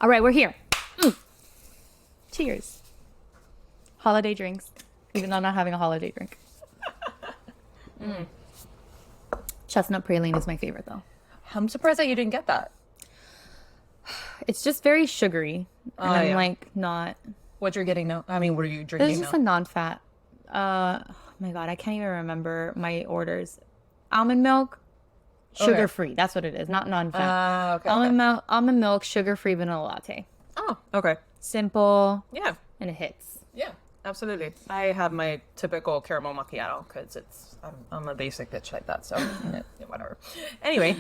All right, we're here. Cheers. Holiday drinks, even though I'm not having a holiday drink. Chestnut praline is my favorite, though. I'm surprised that you didn't get that. It's just very sugary, and I'm like not. What you're getting now? I mean, what are you drinking It's just now? a non-fat. Oh my god, I can't even remember my orders. Almond milk, sugar-free. That's what it is, not non-fat. Okay. Almond milk, sugar-free vanilla latte. Oh, okay. Simple. Yeah. And it hits. Yeah, absolutely. I have my typical caramel macchiato because I'm a basic bitch like that. So yeah, whatever. Anyway,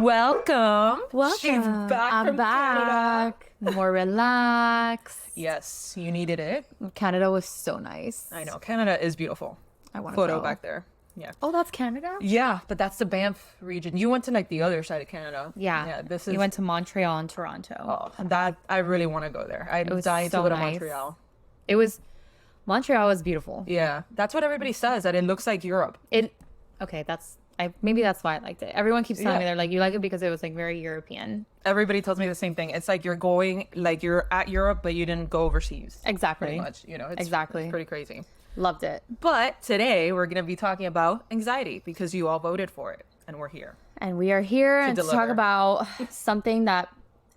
welcome. She's back I'm from Canada. back. More relaxed. Yes, you needed it. Canada was so nice. I know. Canada is beautiful. I want to Photo go. back there. Yeah. Oh, that's Canada? Yeah, but that's the Banff region. You went to like the other side of Canada. Yeah. Yeah. This is. You went to Montreal and Toronto. Oh, that I really want to go there. I'm was dying so to go to nice. Montreal. Montreal was beautiful. Yeah, that's what everybody says. That it looks like Europe. Okay, maybe that's why I liked it. Everyone keeps telling me Yeah. they're like, you like it because it was like very European. Everybody tells me the same thing. It's like you're at Europe, but you didn't go overseas. Exactly. Pretty much, it's Exactly. it's pretty crazy. Loved it. But today we're gonna be talking about anxiety because you all voted for it, and we're here. And we are here to talk deliver. about something that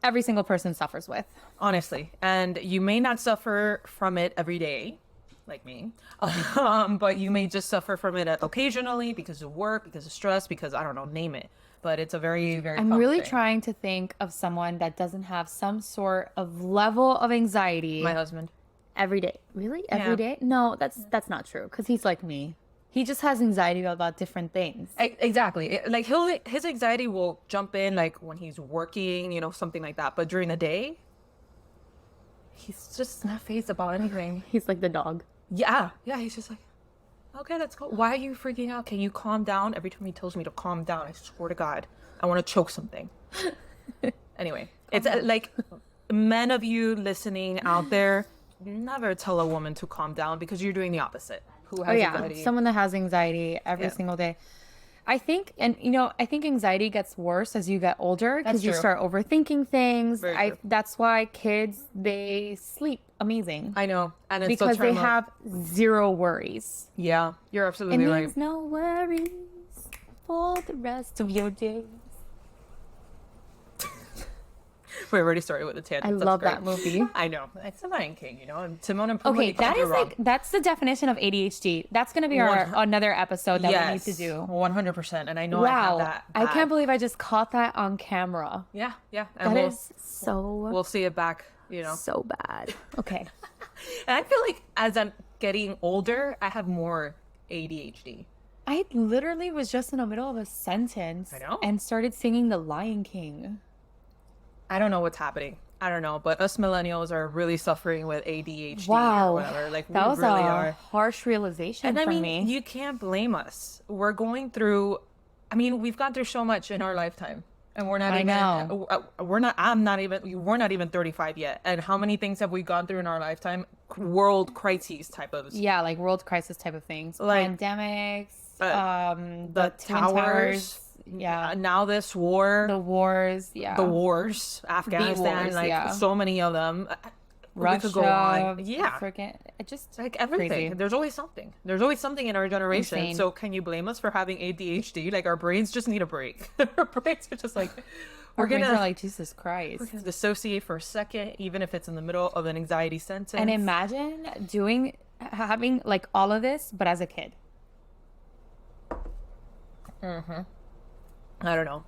every single person suffers with. Honestly, and you may not suffer from it every day, like me, but you may just suffer from it occasionally because of work, because of stress, because I don't know, name it. But it's a very, very. I'm common really thing. trying to think of someone that doesn't have some sort of level of anxiety My husband. every day. Really? Yeah. Every day? No, that's not true because he's like me. He just has anxiety about different things. Exactly. Like his anxiety will jump in like when he's working, something like that. But during the day, he's just not fazed about anything. He's like the dog. Yeah. He's just like, okay, let's go. Why are you freaking out? Can you calm down? Every time he tells me to calm down, I swear to God, I want to choke something. Anyway, it's like men of you listening out there, never tell a woman to calm down because you're doing the opposite. Who has anxiety? Someone that has anxiety every Yeah. single day. I think anxiety gets worse as you get older because That's you true. start overthinking things. Very true. That's why kids, they sleep amazing I know, and it's because so they have zero worries. Yeah, you're It absolutely right. means no worries for the rest of your days. We already started with the tangent. I love that movie. I know. It's the Lion King, and Timon and Pumbaa. Okay, you can't that go is wrong. that's the definition of ADHD. That's going to be another episode that we need to do. 100%. And I know I Wow. have that. I bad. can't believe I just caught that on camera. Yeah. And That is so we'll see it back, so bad. Okay. And I feel like as I'm getting older, I have more ADHD. I literally was just in the middle of a sentence I know. and started singing The Lion King. I don't know what's happening. I don't know, but us millennials are really suffering with ADHD Wow. or whatever. Like That we was really a are. harsh realization And for I mean, me. you can't blame us. We're going through. I mean, we've gone through so much in our lifetime, and we're not I even. know. We're not. I'm not even. We're not even 35 yet. And how many things have we gone through in our lifetime? World crises type of. Yeah, like world crisis type of things. Like, pandemics, the Twin towers. Yeah. Now this war. The wars. Yeah. The wars. Afghanistan. wars, like yeah. so many of them. Russia. We could go on. Yeah. Freaking, it just Like everything. Crazy. There's always something. There's always something in our generation. Insane. So can you blame us for having ADHD? Like our brains just need a break. Our brains are just like Our we're brains gonna are like, Jesus Christ. we're gonna dissociate for a second, even if it's in the middle of an anxiety sentence. And imagine having like all of this, but as a kid. I don't know.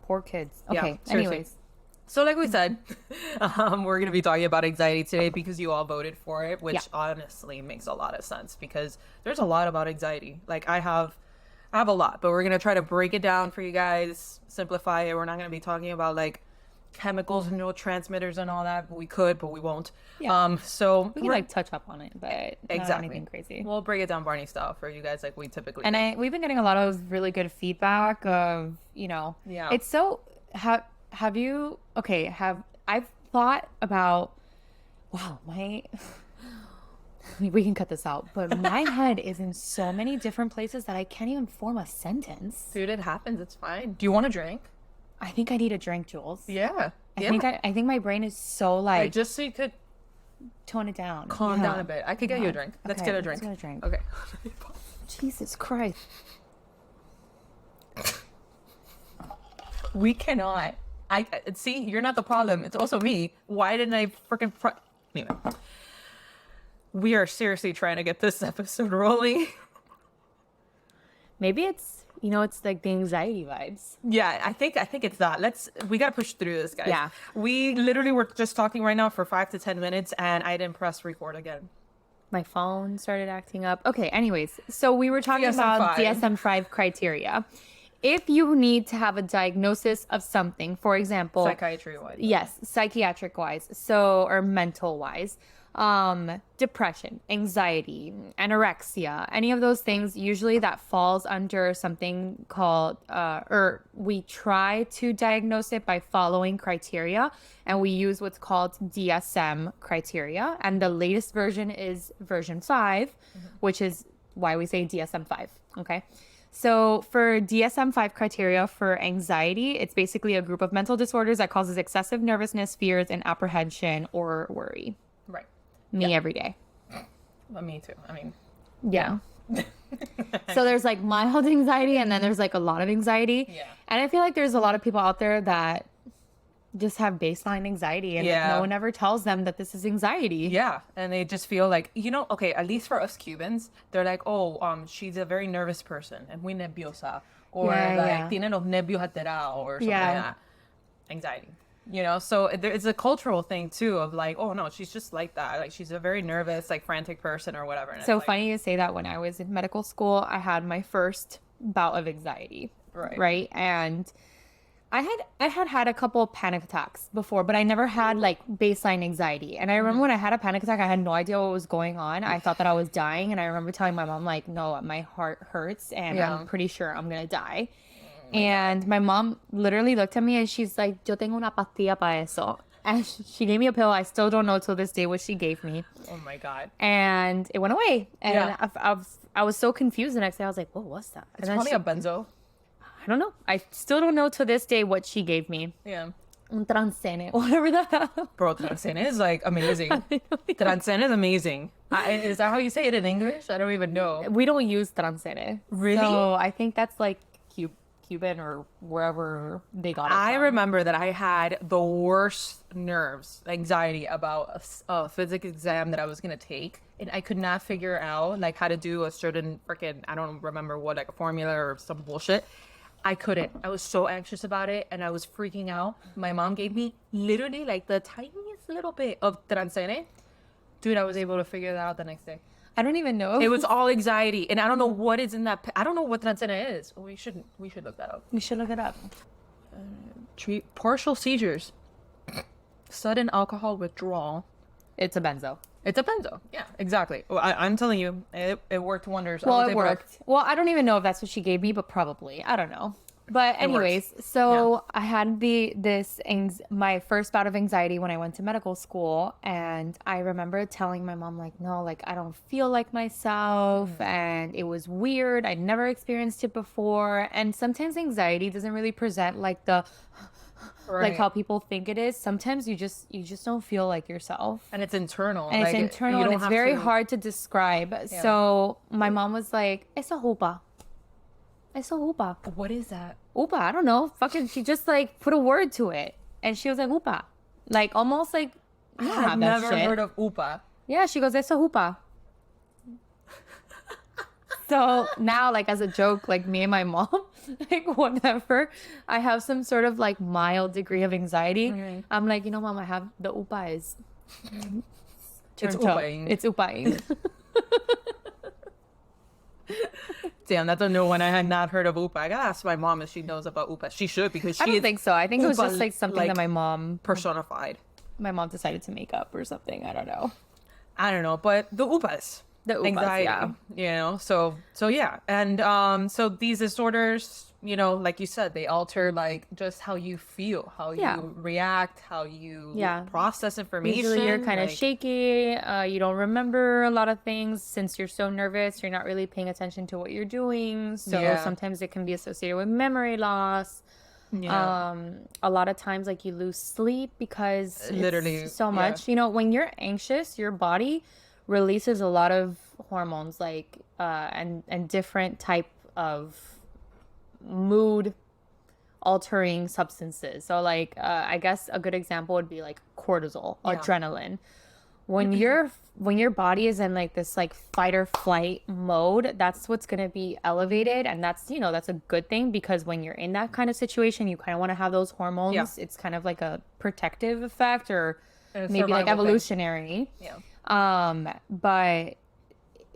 Poor kids. Yeah, Okay. seriously. Anyways. So like we said, we're gonna be talking about anxiety today because you all voted for it, which Yeah. honestly makes a lot of sense because there's a lot about anxiety. Like I have a lot, but we're gonna try to break it down for you guys, simplify it. We're not gonna be talking about like chemicals and neurotransmitters and all that. We could, but we won't. Yeah. So We can like touch up on it, but not exactly anything crazy. We'll break it down Barney style for you guys, like we typically. And do. we've been getting a lot of really good feedback of, Yeah. it's so, I've thought about, wow, we can cut this out, but my head is in so many different places that I can't even form a sentence. Dude, it happens. It's fine. Do you want a drink? I think I need a drink, Jules. Yeah. I think my brain is so Like, just so you could tone it down. calm down a bit. I could get you a drink. Let's get a drink. Let's get a drink. Okay. Jesus Christ. We cannot. I see. You're not the problem. It's also me. Why didn't I freaking? Anyway, we are seriously trying to get this episode rolling. Maybe it's it's like the anxiety vibes. Yeah, I think it's that. We gotta push through this, guys. Yeah. We literally were just talking right now for 5 to 10 minutes, and I didn't press record again. My phone started acting up. Okay, anyways, so we were talking about DSM-5 criteria. If you need to have a diagnosis of something, for example, Psychiatry-wise. Yes, psychiatric-wise, or mental-wise, depression, anxiety, anorexia, any of those things, usually that falls under something called, or we try to diagnose it by following criteria, and we use what's called DSM criteria, and the latest version is version 5, which is why we say DSM-5, okay? So for DSM-5 criteria for anxiety, it's basically a group of mental disorders that causes excessive nervousness, fears, and apprehension or worry. Right. Me every day. Well, me too. I mean, yeah. So there's like mild anxiety and then there's like a lot of anxiety. Yeah. And I feel like there's a lot of people out there that just have baseline anxiety and no one ever tells them that this is anxiety. Yeah. And they just feel like, okay, at least for us Cubans, they're like, oh, she's a very nervous person and muy nerviosa. Or tiene los nervios alterados or something like that. Anxiety. So it's a cultural thing too of like, oh no, she's just like that. Like she's a very nervous, like frantic person or whatever. And so funny you say that. When I was in medical school, I had my first bout of anxiety. Right. And I had a couple of panic attacks before, but I never had like baseline anxiety. And I remember when I had a panic attack, I had no idea what was going on. I thought that I was dying. And I remember telling my mom, like, no, my heart hurts and I'm pretty sure I'm going to die. And my mom literally looked at me and she's like, yo tengo una pastilla para eso. And she gave me a pill. I still don't know till this day what she gave me. Oh my God. And it went away. And I was so confused the next day. I was like, what was that? It's probably a benzo. I don't know. I still don't know to this day what she gave me. Yeah. Un transcene, whatever that. Bro, transcene is like amazing. Transcene is amazing. Is that how you say it in English? I don't even know. We don't use transcene. Really? So I think that's like Cuban or wherever they got it from. I remember that I had the worst anxiety about a physics exam that I was going to take. And I could not figure out like how to do a certain freaking, I don't remember what, like a formula or some bullshit. I couldn't. I was so anxious about it and I was freaking out. My mom gave me literally like the tiniest little bit of transene. Dude, I was able to figure that out the next day. I don't even know. It was all anxiety, and I don't know what is in that. I don't know what transene is. We should look that up. We should look it up. Treat partial seizures, sudden alcohol withdrawal. It's a benzo. It's a benzo. Yeah, exactly. Well, I'm telling you, it worked wonders. Well, it worked. Well, I don't even know if that's what she gave me, but probably. I don't know. But anyways, so I had my first bout of anxiety when I went to medical school, and I remember telling my mom like, no, like I don't feel like myself, and it was weird. I'd never experienced it before, and sometimes anxiety doesn't really present like the like how people think it is. Sometimes you just don't feel like yourself, and it's internal. And like, it's internal, and it's very hard to describe. Yeah. So my mom was like, "Esa hupa." I saw upa. What is that? Upa, I don't know. Fucking, she just like put a word to it. And she was like, upa. Like almost like, I've never heard of upa. Yeah, she goes, it's a upa. So now, like as a joke, like me and my mom, like whatever, I have some sort of like mild degree of anxiety. Mm-hmm. I'm like, mom, I have the upa is. It's upaing. It's upaing. Damn, that's a new one. I had not heard of upa. I gotta ask my mom if she knows about upa. She should, because I don't think so. I think it was just like something like, that my mom personified. My mom decided to make up or something. I don't know. But the upas. The upas, anxiety, yeah. So yeah. And so these disorders, like you said, they alter like just how you feel, how you react, how you process information. Usually you're kind of shaky. You don't remember a lot of things since you're so nervous. You're not really paying attention to what you're doing. So sometimes it can be associated with memory loss. Yeah. A lot of times like you lose sleep because Literally, it's so yeah. much. You know, when you're anxious, your body releases a lot of hormones like and different type of mood altering substances. So like I guess a good example would be like cortisol, Yeah. adrenaline. When your body is in like this like fight or flight mode, that's what's going to be elevated, and that's, you know, that's a good thing because when you're in that kind of situation, you kind of want to have those Yeah. hormones. It's kind of like a protective effect or And a maybe like survival thing. evolutionary. Yeah. But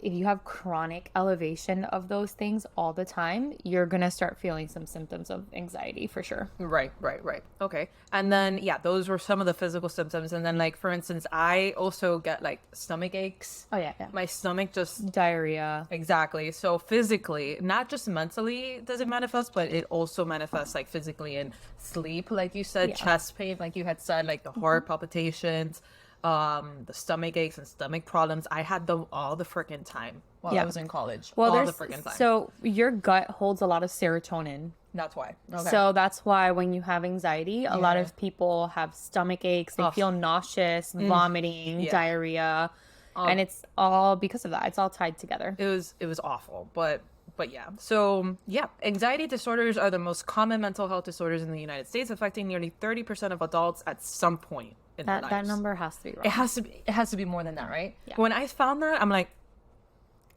if you have chronic elevation of those things all the time, you're gonna start feeling some symptoms of anxiety for sure. Right, right, right. Okay. And then, yeah, those were some of the physical symptoms. And then, like, for instance, I also get like stomach aches. Oh yeah, yeah. My stomach just, Diarrhea. exactly. So, physically, not just mentally does it manifest, but it also manifests like physically in sleep, like you said, Yeah. chest pain, like you had said, like the heart palpitations, the stomach aches and stomach problems. I had them all the freaking time while Yeah. I was in college. Well, All the there's freaking time. so your gut holds a lot of serotonin. That's why. Okay. So that's why when you have anxiety, a lot Yeah. of people have stomach aches, they Ugh. feel nauseous, vomiting, Yeah. diarrhea, and it's all because of that. It's all tied together. It was awful, but yeah. So yeah, anxiety disorders are the most common mental health disorders in the United States, affecting nearly 30% of adults at some point in their That lives. number has to be wrong. It has to be more than that, right? Yeah. When I found that, I'm like,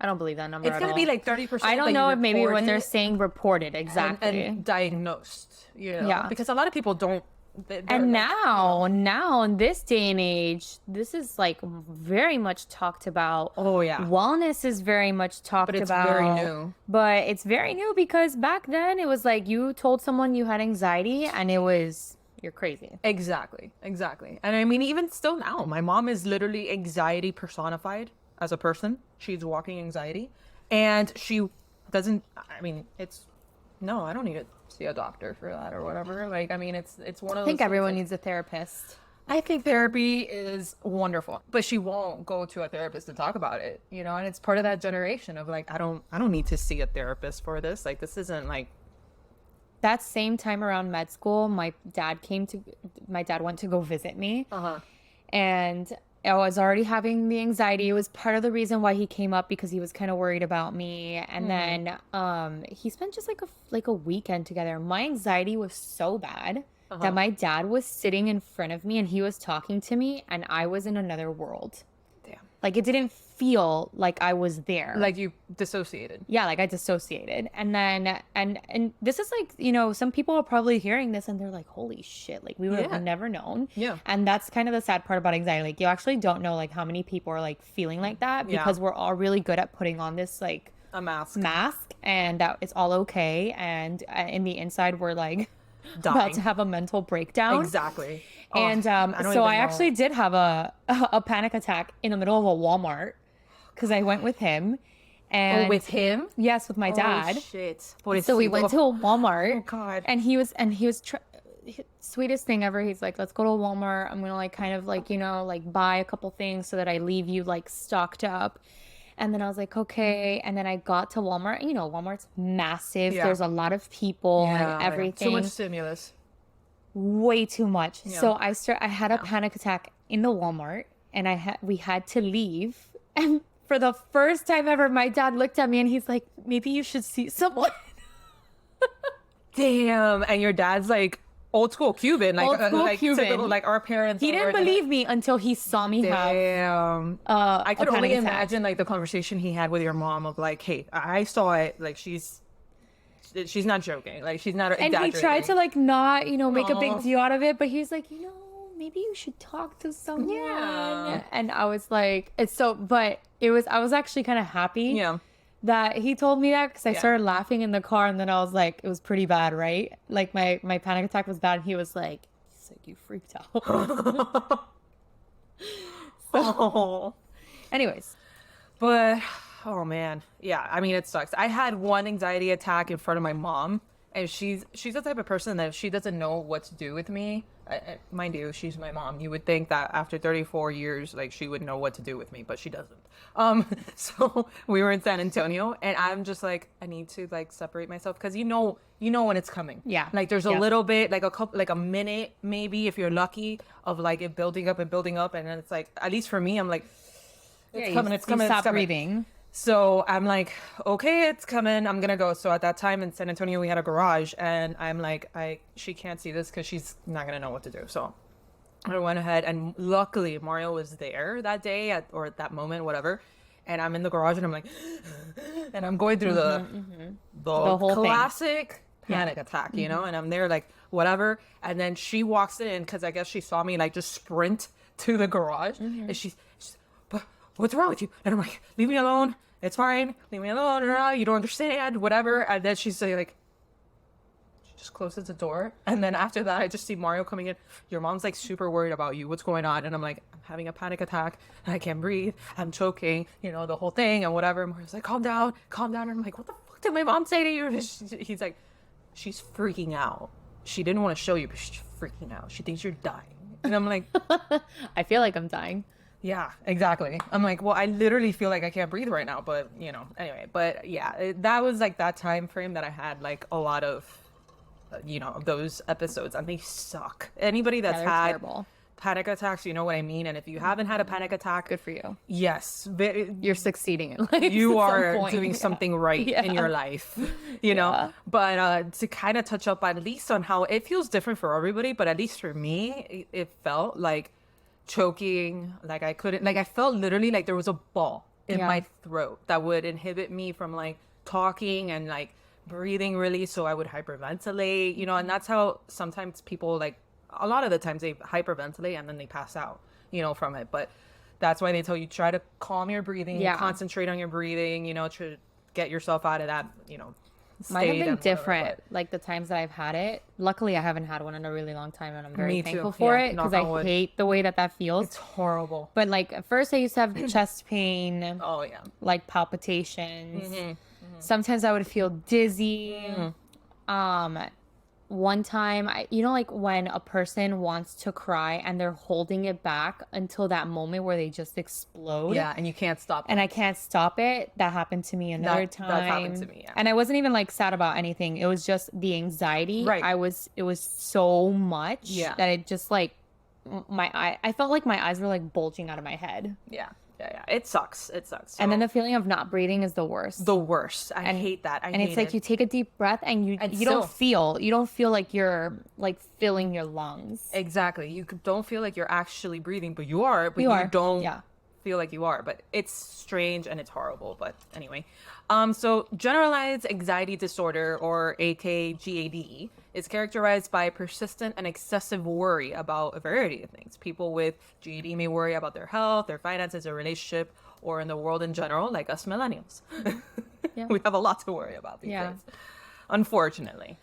I don't believe that number it's at gonna all. be like 30%. I don't that you know if maybe when they're reported saying reported exactly. and diagnosed, you know? Yeah. Because a lot of people don't. They're And like, now in this day and age, this is like very much talked about. Oh, yeah. Wellness is very much talked But it's about. very new. But it's very new because back then it was like you told someone you had anxiety and it was you're crazy. Exactly, exactly. And I mean, even still now, my mom is literally anxiety personified as a person. She's walking anxiety. And she doesn't, I mean, no, I don't need to see a doctor for that or whatever. Like, I mean, it's one of I those think things everyone that- needs a therapist. I think therapy is wonderful, but she won't go to a therapist to talk about it, you know, and it's part of that generation of like, I don't need to see a therapist for this. Like, this isn't like, That same time around med school, my dad went to go visit me. And I was already having the anxiety. It was part of the reason why he came up because he was kind of worried about me. And then he spent just like a weekend together. My anxiety was so bad that my dad was sitting in front of me and he was talking to me and I was in another world. damn, Like it didn't feel like I was there. like you dissociated. Yeah, like I dissociated. And then and this is like, you know, some people are probably hearing this and they're like, holy shit, like we would Yeah. have never known. Yeah. And that's kind of the sad part about anxiety. Like you actually don't know like how many people are like feeling like that Yeah. because we're all really good at putting on this like A mask. mask and that it's all okay. And in the inside we're like about Dying. to have a mental breakdown. Exactly. And I don't so even I know. actually did have a panic attack in the middle of a Walmart because I went with him. And with him? yes, with my dad. Oh, shit. So we went to a Walmart. Oh, God. And he was sweetest thing ever. He's like, let's go to Walmart. I'm gonna like kind of like, you know, like buy a couple things so that I leave you like stocked up. And then I was like, okay. And then I got to Walmart. You know, Walmart's massive. Yeah. There's a lot of people and everything. Too much stimulus. Way too much. Yeah. So I had a panic attack in the Walmart and we had to leave. And for the first time ever, my dad looked at me and he's like, maybe you should see someone. Damn. And your dad's like old school Cuban. Like, Old school like Cuban. typical, like our parents. He didn't believe me until he saw me have Damn. I a could panic only attack. imagine like the conversation he had with your mom of like, hey, I saw it. Like she's not joking. Like she's not And he exaggerating. tried to like not, you know, make a Aw. big deal out of it, but he's like, you know, maybe you should talk to someone. Yeah. And I was like, I was actually kind of happy Yeah. that he told me that because I Yeah. started laughing in the car and then I was like, it was pretty bad, right? Like my panic attack was bad. And he was like, you freaked out. Oh. Anyways, But oh man, yeah. I mean, it sucks. I had one anxiety attack in front of my mom, And she's the type of person that if she doesn't know what to do with me, mind you, she's my mom. You would think that after 34 years, like she would know what to do with me, but she doesn't. So we were in San Antonio, and I'm just like, I need to like separate myself because you know when it's coming. Yeah. Like there's a Yeah. little bit, like a couple, like a minute maybe if you're lucky of like it building up and building up, and then it's like, at least for me, I'm like, it's coming, it's coming, Stop it's coming. breathing. So I'm like, okay, it's coming. I'm gonna go. So at that time in San Antonio, we had a garage, and I'm like, she can't see this because she's not gonna know what to do. So I went ahead, and luckily Mario was there that day or at that moment, whatever. And I'm in the garage, and I'm like, and I'm going through the The whole thing. classic panic attack, you know. And I'm there like whatever, and then she walks in because I guess she saw me like just sprint to the garage, and she's but what's wrong with you? And I'm like, leave me alone. It's fine. Leave me alone. You don't understand. Whatever. And then she's like, she just closes the door. And then after that, I just see Mario coming in. Your mom's like super worried about you. What's going on? And I'm like, I'm having a panic attack. And I can't breathe. I'm choking. You know, the whole thing and whatever. And Mario's like, calm down. Calm down. And I'm like, what the fuck did my mom say to you? And he's like, she's freaking out. She didn't want to show you, but she's freaking out. She thinks you're dying. And I'm like, I feel like I'm dying. yeah, exactly. I'm like, well, I literally feel like I can't breathe right now, but you know, anyway, but yeah, that was like that time frame that I had like a lot of, you know, those episodes, and they suck. Anybody that's they're had terrible. panic attacks, you know what I mean? And if you haven't had a panic attack, Good for you. yes, You're succeeding in life. you at some are point. doing Yeah. something right in your life, you know. Yeah. But to kind of touch up at least on how it feels different for everybody, but at least for me, it felt like choking, like I couldn't, like I felt literally like there was a ball in Yeah. my throat that would inhibit me from like talking and like breathing really, so I would hyperventilate, you know. And that's how sometimes people, like a lot of the times, they hyperventilate and then they pass out, you know, from it. But that's why they tell you try to calm your breathing, Yeah. concentrate on your breathing, you know, to get yourself out of that, you know, Might have state been and whatever, different, like the times that I've had it. Luckily, I haven't had one in a really long time, and I'm very Me too. thankful for Yeah, it because knock on I wood. hate the way that feels. it's horrible. But like at first, I used to have chest pain, Oh yeah. like palpitations. Mm-hmm. Sometimes I would feel dizzy. One time, you know, like when a person wants to cry and they're holding it back until that moment where they just explode. Yeah, and you can't stop. And I can't stop it. That happened to me another time. That's happened to me, yeah. And I wasn't even like sad about anything. It was just the anxiety. Right. It was so much Yeah. that it just like I felt like my eyes were like bulging out of my head. Yeah. It sucks. It sucks. And then So, the feeling of not breathing is the worst. the worst. I hate that. And it's like you take a deep breath and you don't feel like you're like filling your lungs. exactly. You don't feel like you're actually breathing, but you are. But You you are. don't Yeah. feel like you are. But it's strange and it's horrible. But anyway, so generalized anxiety disorder, or AKGAD, is characterized by persistent and excessive worry about a variety of things. People with GAD may worry about their health, their finances, their relationship, or in the world in general, like us millennials. Yeah. We have a lot to worry about these Yeah. days, unfortunately.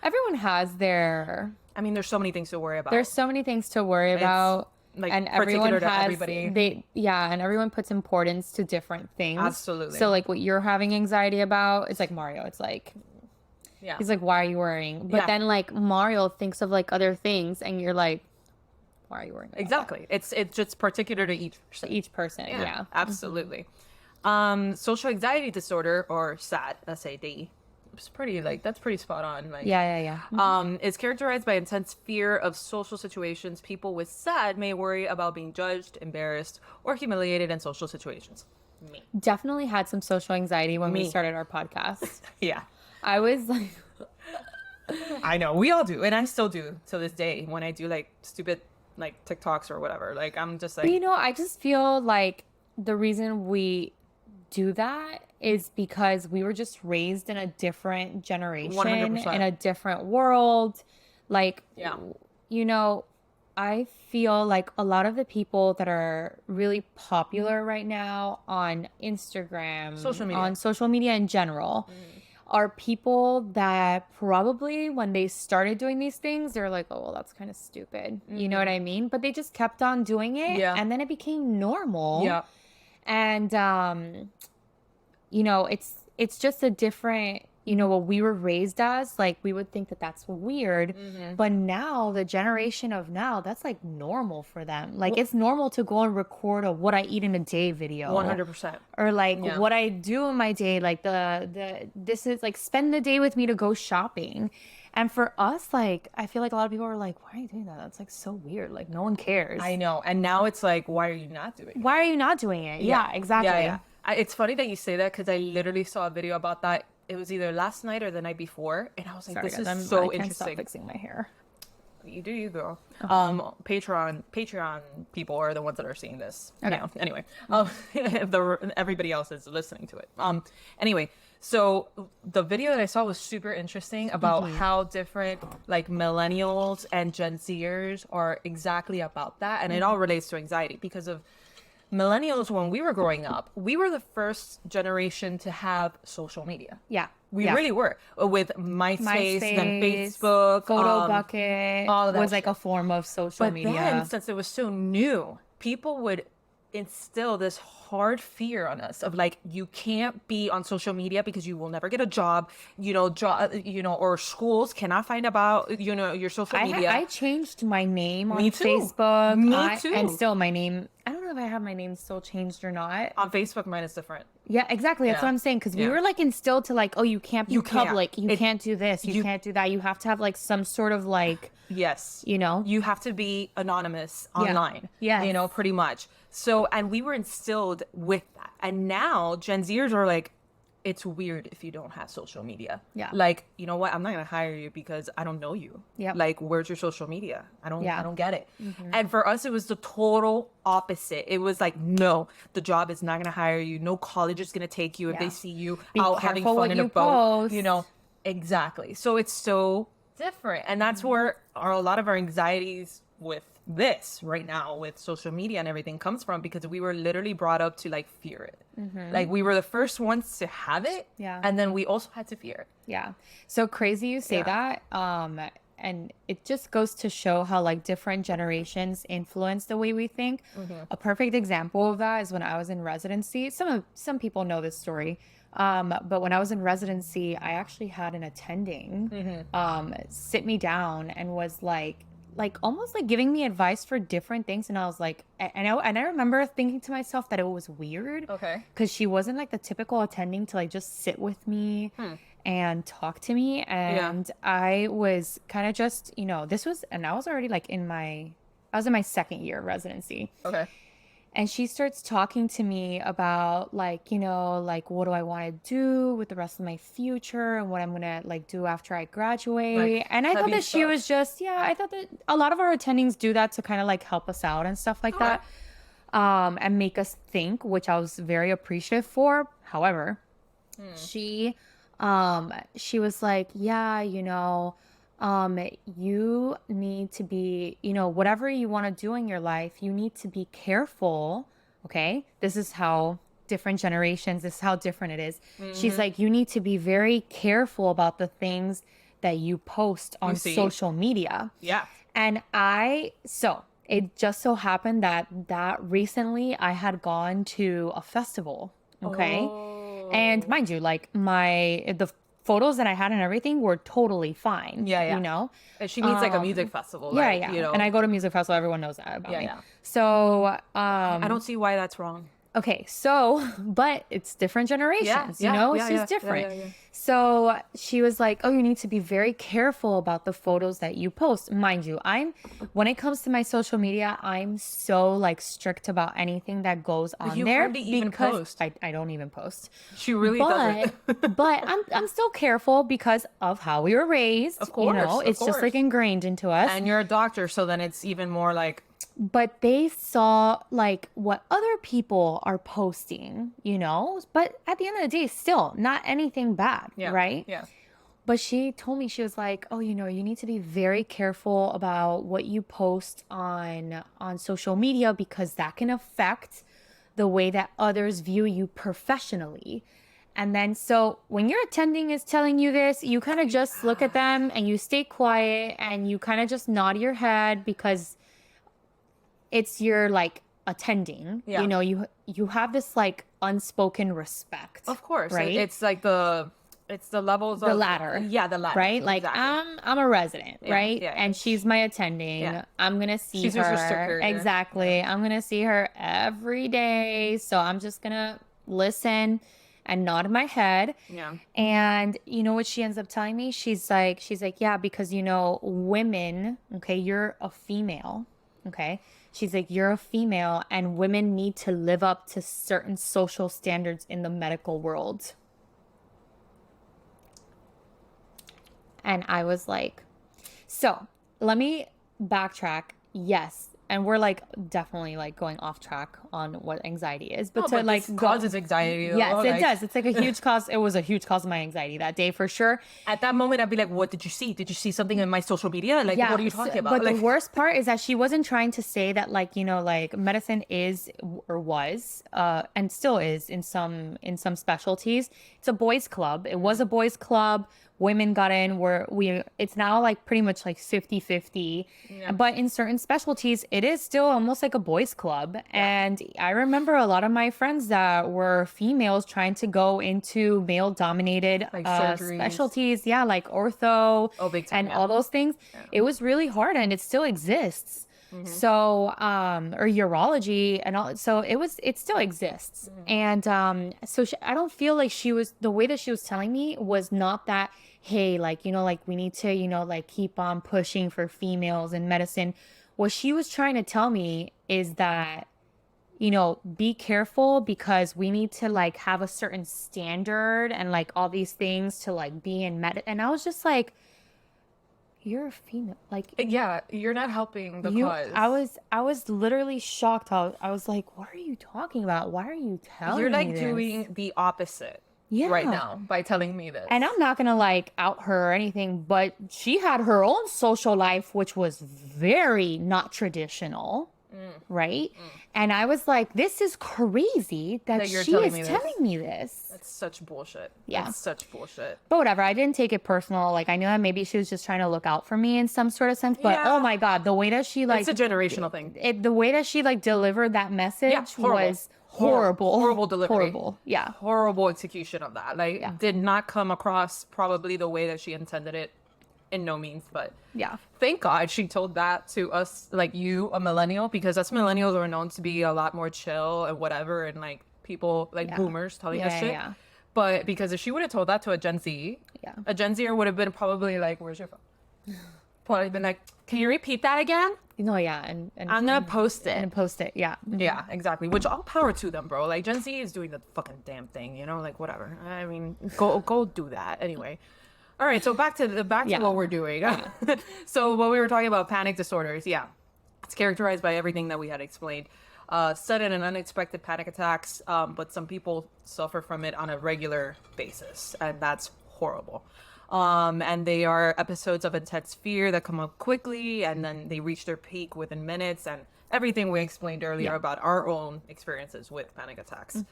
Everyone has their I mean, there's so many things to worry about. there's so many things to worry about. like And everyone particular to has everybody. and everyone puts importance to different things. Absolutely. So like what you're having anxiety about, it's like Mario. It's like Yeah. he's like, why are you worrying? But Yeah. then like Mario thinks of like other things, and you're like, why are you worrying? About Exactly. It's just particular to each person. that? Each person, yeah. Absolutely. Social anxiety disorder, or SAD, SAD. It's pretty like that's pretty spot on. Like Yeah. is characterized by intense fear of social situations. People with SAD may worry about being judged, embarrassed, or humiliated in social situations. Me. Definitely had some social anxiety when we Me. started our podcast. Yeah. I was like, I know. We all do. And I still do to this day when I do like stupid like TikToks or whatever. Like I'm just like but you know, I just feel like the reason we do that is because we were just raised in a different generation, 100%. in a different world. Like, Yeah. you know, I feel like a lot of the people that are really popular right now on Instagram, Social media. on social media in general, are people that probably when they started doing these things, they're like, oh, well, that's kind of stupid. You know what I mean? But they just kept on doing it. Yeah. And then it became normal. Yeah. And, you know, it's just a different you know, what we were raised as, like we would think that that's weird. But now the generation of now, that's like normal for them. Like it's normal to go and record a what I eat in a day video 100%. or like Yeah. what I do in my day. Like this is like spend the day with me to go shopping. And for us, like, I feel like a lot of people are like, why are you doing that? That's like so weird. Like no one cares. I know. And now it's like, why are you not doing it? Why are you not doing it? Yeah, exactly. Yeah. It's funny that you say that because I literally saw a video about that. It was either last night or the night before, and I was like, Sorry, "This guys, is I so can't interesting." stop fixing my hair. You do you, girl. Patreon people are the ones that are seeing this. Okay. Now. Anyway, everybody else is listening to it. Anyway, so the video that I saw was super interesting about how different like millennials and Gen Zers are exactly about that, and it all relates to anxiety because of millennials. When we were growing up, we were the first generation to have social media. Yeah. We yeah. really were, with MySpace, then Facebook, Photo Bucket all of that was like shit. a form of social But media. then, since it was so new, people would instill this hard fear on us of like, you can't be on social media because you will never get a job, or schools cannot find about, your social media. I changed my name on Me too. Facebook. Me too. And still my name, I don't know if I have my name still changed or not. On Facebook, mine is different. Yeah, exactly. That's Yeah. what I'm saying. Because we Yeah. were like instilled to like, oh, you can't be You can't. public. You can't do this. You can't do that. You have to have like some sort of like, Yes. you have to be anonymous online. Yes. Pretty much. So, and we were instilled with that. And now Gen Zers are like, it's weird if you don't have social media. Yeah. Like, you know what? I'm not going to hire you because I don't know you. Yep. Like, where's your social media? I don't get it. Mm-hmm. And for us, it was the total opposite. It was like, no, the job is not going to hire you. No college is going to take you if they see you out having careful fun what in a you boat. post. Exactly. So it's so different. And that's where a lot of our anxieties with this right now with social media and everything comes from, because we were literally brought up to like fear it. Like we were the first ones to have it. Yeah. And then we also had to fear it. Yeah. So crazy you say that. And it just goes to show how like different generations influence the way we think. A perfect example of that is when I was in residency. Some people know this story. But when I was in residency, I actually had an attending sit me down and was like almost like giving me advice for different things. And I was like, and I remember thinking to myself that it was weird. Okay. Because she wasn't like the typical attending to like just sit with me and talk to me. And I was kind of just, and I was already like I was in my second year of residency. Okay. And she starts talking to me about like, what do I want to do with the rest of my future and what I'm going to like do after I graduate. Like, and I thought heavy that she stuff. was just, I thought that a lot of our attendings do that to kind of like help us out and stuff like that. And make us think, which I was very appreciative for. However, she was like, you need to be, whatever you want to do in your life, you need to be careful. Okay. This is how different generations, this is how different it is. She's like, you need to be very careful about the things that you post on social media. Yeah. And it just so happened that recently I had gone to a festival. Okay. And mind you, like the photos that I had and everything were totally fine. Yeah. And she means like a music festival. Right? Yeah. And I go to music festival. Everyone knows that about me. Yeah. So, I don't see why that's wrong. Okay, but it's different generations, it's just different. Yeah. So she was like, oh, you need to be very careful about the photos that you post. Mind you, when it comes to my social media, I'm so like strict about anything that goes on You there hardly even because post. I don't even post. She really doesn't. But I'm still careful because of how we were raised. Of course, it's just like ingrained into us. And you're a doctor, so then it's even more like. But they saw like what other people are posting, but at the end of the day, still not anything bad, right? Yeah. But she told me, she was like, oh, you need to be very careful about what you post on social media because that can affect the way that others view you professionally. And then so when your attending is telling you this, you kind of just look at them and you stay quiet and you kind of just nod your head because it's your like attending. You have this like unspoken respect. Of course. Right? It's like the It's the levels the of ladder. Yeah, the ladder. Right? Like Exactly. I'm a resident, right? Yeah. And she's my attending. Yeah. I'm gonna see She's just your her. superior. Exactly. Yeah. I'm gonna see her every day. So I'm just gonna listen and nod my head. Yeah. And you know what she ends up telling me? She's like, yeah, because women, okay, you're a female, okay? She's like, you're a female and women need to live up to certain social standards in the medical world. And I was like, so let me backtrack. Yes. And we're like definitely like going off track on what anxiety is. But No, to but like this causes anxiety. yes, it Like, does. It's like a huge cause. It was a huge cause of my anxiety that day for sure. at that moment, I'd be like, "What did you see? Did you see something in my social media? Like, Yeah, what are you talking about?" but Like, the worst part is that she wasn't trying to say that like medicine is or was and still is in some specialties. It's a boys club. It was a boys club. Women got in where it's now like pretty much like 50-50. Yeah. But in certain specialties, it is still almost like a boys club. And I remember a lot of my friends that were females trying to go into male dominated Like surgeries. specialties. Yeah, like ortho Oh, big time, and yeah. all those things. It was really hard and it still exists. So, or urology and all. So it still exists. And so I don't feel like the way that she was telling me was not that, hey, like, like we need to, like keep on pushing for females in medicine. What she was trying to tell me is that, be careful because we need to like have a certain standard and like all these things to like be in med. And I was just like, you're a female, like yeah, you're not helping the cause. I was literally shocked. I was like, what are you talking about? Why are you telling You're me like this? doing the opposite Yeah. right now by telling me this. And I'm not gonna like out her or anything, but she had her own social life, which was very not traditional, right? And I was like, this is crazy that you're she telling is me this. telling me this. That's such bullshit. Yeah. That's such bullshit. But whatever, I didn't take it personal. Like I knew that maybe she was just trying to look out for me in some sort of sense. But Yeah. oh my God, the way that she like It's a generational thing. the way that she like delivered that message horrible. was horrible. Horrible delivery. Horrible. Yeah. Horrible execution of that. Like, did not come across probably the way that she intended it in no means, but Yeah. thank God she told that to us, like you, a millennial, because us millennials are known to be a lot more chill and whatever, and like people like boomers telling us shit. Yeah. But because if she would have told that to a Gen Z, a Gen Zer would have been probably like, "Where's your phone?" Probably been like, "Can you repeat that again?" No, yeah, and I'm gonna post it. and post it. Yeah. Yeah, exactly. Which all power to them, bro. Like Gen Z is doing the fucking damn thing, like whatever. I mean, go do that anyway. All right, so back to what we're doing. So what we were talking about, panic disorders. Yeah, it's characterized by everything that we had explained. Sudden and unexpected panic attacks, but some people suffer from it on a regular basis, and that's horrible. And they are episodes of intense fear that come up quickly, and then they reach their peak within minutes, and everything we explained earlier about our own experiences with panic attacks.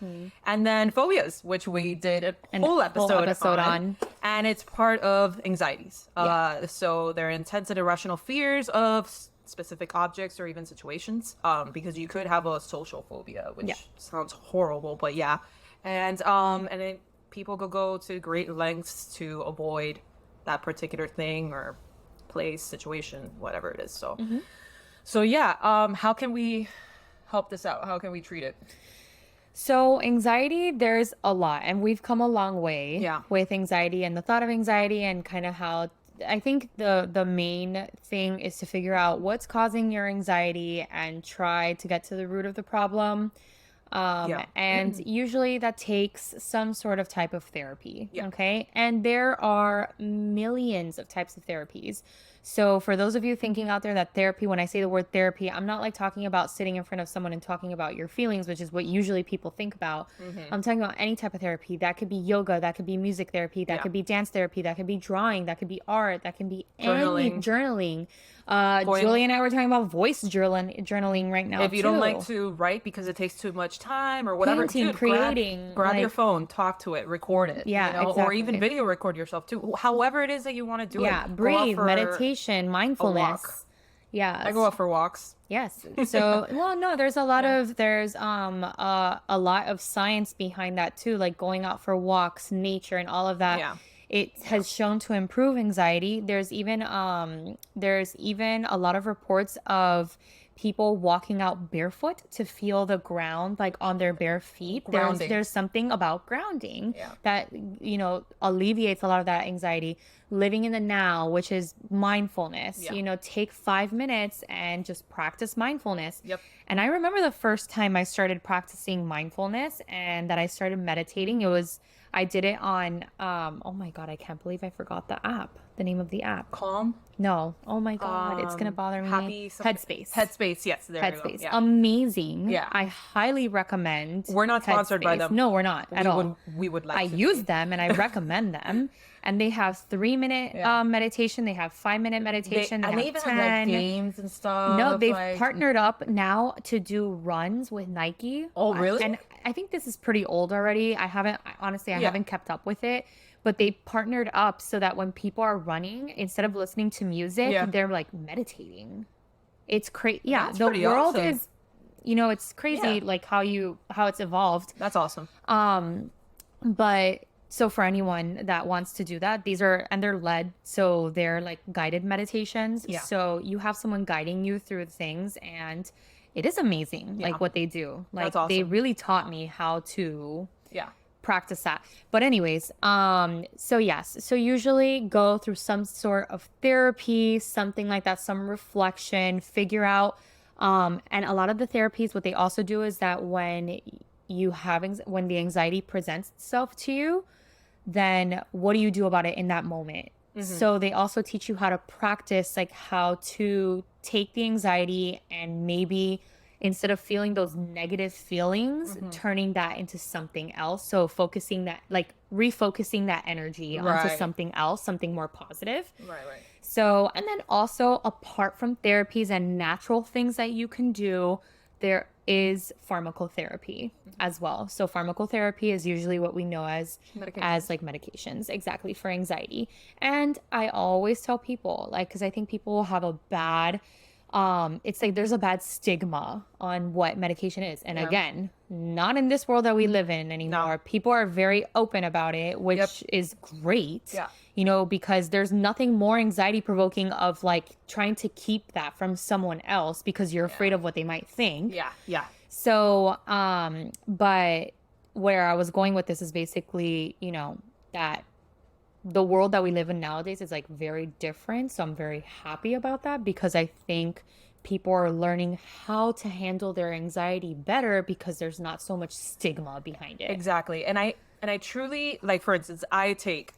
And then phobias, which we did a whole episode on, and it's part of anxieties. So they're intense and irrational fears of specific objects or even situations, because you could have a social phobia, which sounds horrible, but and then people could go to great lengths to avoid that particular thing or place, situation, whatever it is. So how can we help this out? How can we treat it? So anxiety, there's a lot, and we've come a long way with anxiety and the thought of anxiety, and kind of how I think the main thing is to figure out what's causing your anxiety and try to get to the root of the problem. And usually that takes some sort of type of therapy. Okay. And there are millions of types of therapies. So for those of you thinking out there that therapy, when I say the word therapy, I'm not like talking about sitting in front of someone and talking about your feelings, which is what usually people think about. I'm talking about any type of therapy. That could be yoga, that could be music therapy, that could be dance therapy, that could be drawing, that could be art, that can be journaling. Julie and I were talking about voice journaling right now. If you don't like to write because it takes too much time or whatever, painting, creating, grab your phone, talk to it, record it. Exactly. Or even video record yourself too. However it is that you want to do it. Breathe, meditation, mindfulness. I go out for walks. Yes. So, well, no, there's a lot of science behind that too, like going out for walks, nature, and all of that. It has shown to improve anxiety. There's even a lot of reports of people walking out barefoot to feel the ground like on their bare feet. Grounding. There's something about grounding Yeah. that alleviates a lot of that anxiety. Living in the now, which is mindfulness. Yeah. Take 5 minutes and just practice mindfulness. Yep. And I remember the first time I started practicing mindfulness and that I started meditating, I did it on, oh my God, I can't believe I forgot the name of the app. Calm. No. Oh my God, it's going to bother me. Happy something. Headspace. Headspace, yes. There you Headspace. go. Yeah. Amazing. Yeah. I highly recommend. We're not sponsored by Headspace. them. No, we're not at all. We would like I to use be. them and I recommend them. And they have 3-minute meditation. They have 5-minute meditation. And they even have like games and stuff. No, they've like... partnered up now to do runs with Nike. Oh, really? And I think this is pretty old already. I haven't kept up with it. But they partnered up so that when people are running, instead of listening to music, they're like meditating. It's crazy. Yeah, That's the pretty world awesome. is, it's crazy like how it's evolved. That's awesome. But so for anyone that wants to do that, they're led, so they're like guided meditations. Yeah. So you have someone guiding you through things, and it is amazing, like what they do. Like That's awesome. they really taught me how to practice that. But anyways, so usually go through some sort of therapy, something like that, some reflection, figure out. And a lot of the therapies, what they also do is that when when the anxiety presents itself to you, then what do you do about it in that moment? So they also teach you how to practice, like how to take the anxiety and maybe instead of feeling those negative feelings, turning that into something else. So refocusing that energy onto something else, something more positive. Right. So, and then also apart from therapies and natural things that you can do, there is pharmacotherapy as well. So pharmacotherapy is usually what we know as medications, exactly, for anxiety. And I always tell people, like, because I think people have a bad, it's like there's a bad stigma on what medication is. And again, not in this world that we live in anymore. No. People are very open about it, which is great. Yeah. Because there's nothing more anxiety provoking of like trying to keep that from someone else because you're afraid of what they might think. Yeah. So, but where I was going with this is basically, that the world that we live in nowadays is like very different. So I'm very happy about that because I think people are learning how to handle their anxiety better because there's not so much stigma behind it. Exactly. And I truly, like, for instance, I take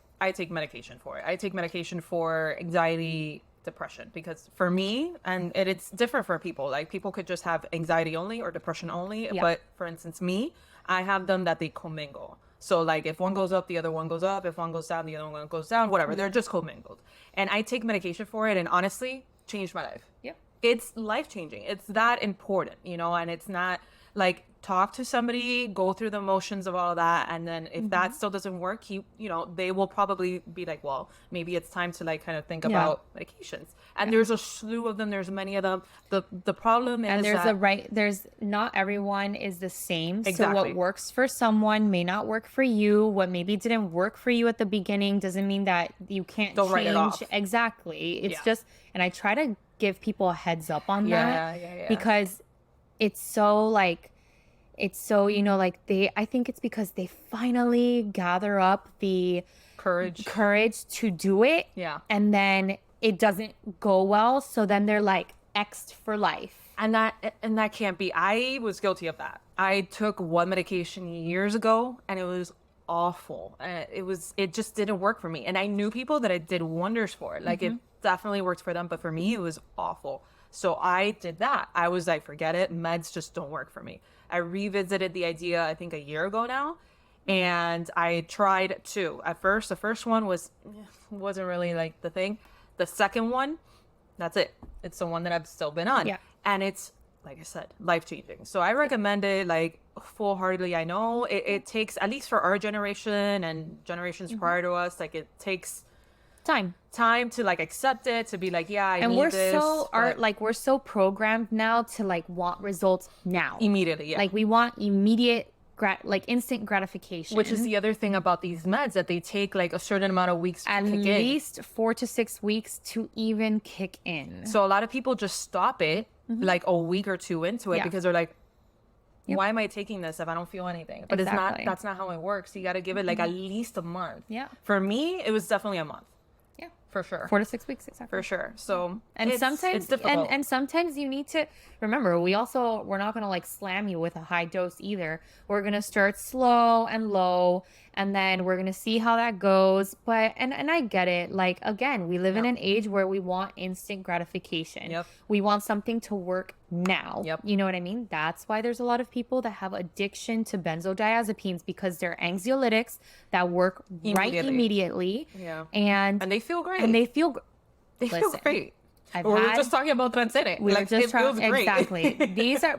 medication for it. I take medication for anxiety, depression, because for me, and it's different for people. Like, people could just have anxiety only or depression only. Yeah. But for instance, me, I have them that they commingle. So like if one goes up, the other one goes up. If one goes down, the other one goes down, whatever. They're just commingled. And I take medication for it and honestly changed my life. Yep. It's life-changing. It's that important, and it's not like talk to somebody, go through the motions of all of that, and then if that still doesn't work, they will probably be like, well, maybe it's time to like kind of think about medications. And there's a slew of them. There's many of them. The problem is and there's not everyone is the same. Exactly. So what works for someone may not work for you. What maybe didn't work for you at the beginning doesn't mean that you can't Don't change. write it off. Exactly. It's just, and I try to give people a heads up on that because it's so like, I think it's because they finally gather up the courage to do it. Yeah. And then it doesn't go well. So then they're like X'd for life. And that can't be. I was guilty of that. I took one medication years ago and it was awful. It just didn't work for me. And I knew people that it did wonders for. Like it definitely worked for them, but for me it was awful. So I did that. I was like, forget it. Meds just don't work for me. I revisited the idea, I think a year ago now, and I tried two. At first, the first one wasn't really like the thing. The second one, that's it. It's the one that I've still been on. Yeah. And it's, like I said, life-changing. So I recommend it like full-heartedly. I know it takes, at least for our generation and generations prior to us, like it takes time to like accept it, to be like, yeah, I need this. And we're so programmed now to like want results now. Immediately, yeah. Like we want immediate like instant gratification. Which is the other thing about these meds, that they take like a certain amount of weeks to at kick in. least 4 to 6 weeks to even kick in. So a lot of people just stop it like a week or two into it Yeah. because they're like, Yep. why am I taking this if I don't feel anything? But Exactly. that's not how it works. You got to give it like at least a month. Yeah. For me, it was definitely a month. Yeah. For sure. 4 to 6 weeks, exactly. For sure. So And sometimes it's difficult. and sometimes you need to remember, we're not gonna like slam you with a high dose either. We're gonna start slow and low, and then we're gonna see how that goes. But and I get it. Like, again, we live in an age where we want instant gratification. Yep. We want something to work now. Yep. You know what I mean? That's why there's a lot of people that have addiction to benzodiazepines, because they're anxiolytics that work right immediately. Yeah. And they feel great. and they feel They feel Listen, great. I've We were had- just talking about Transcendent. we were Like, just it feels trying great. exactly. These are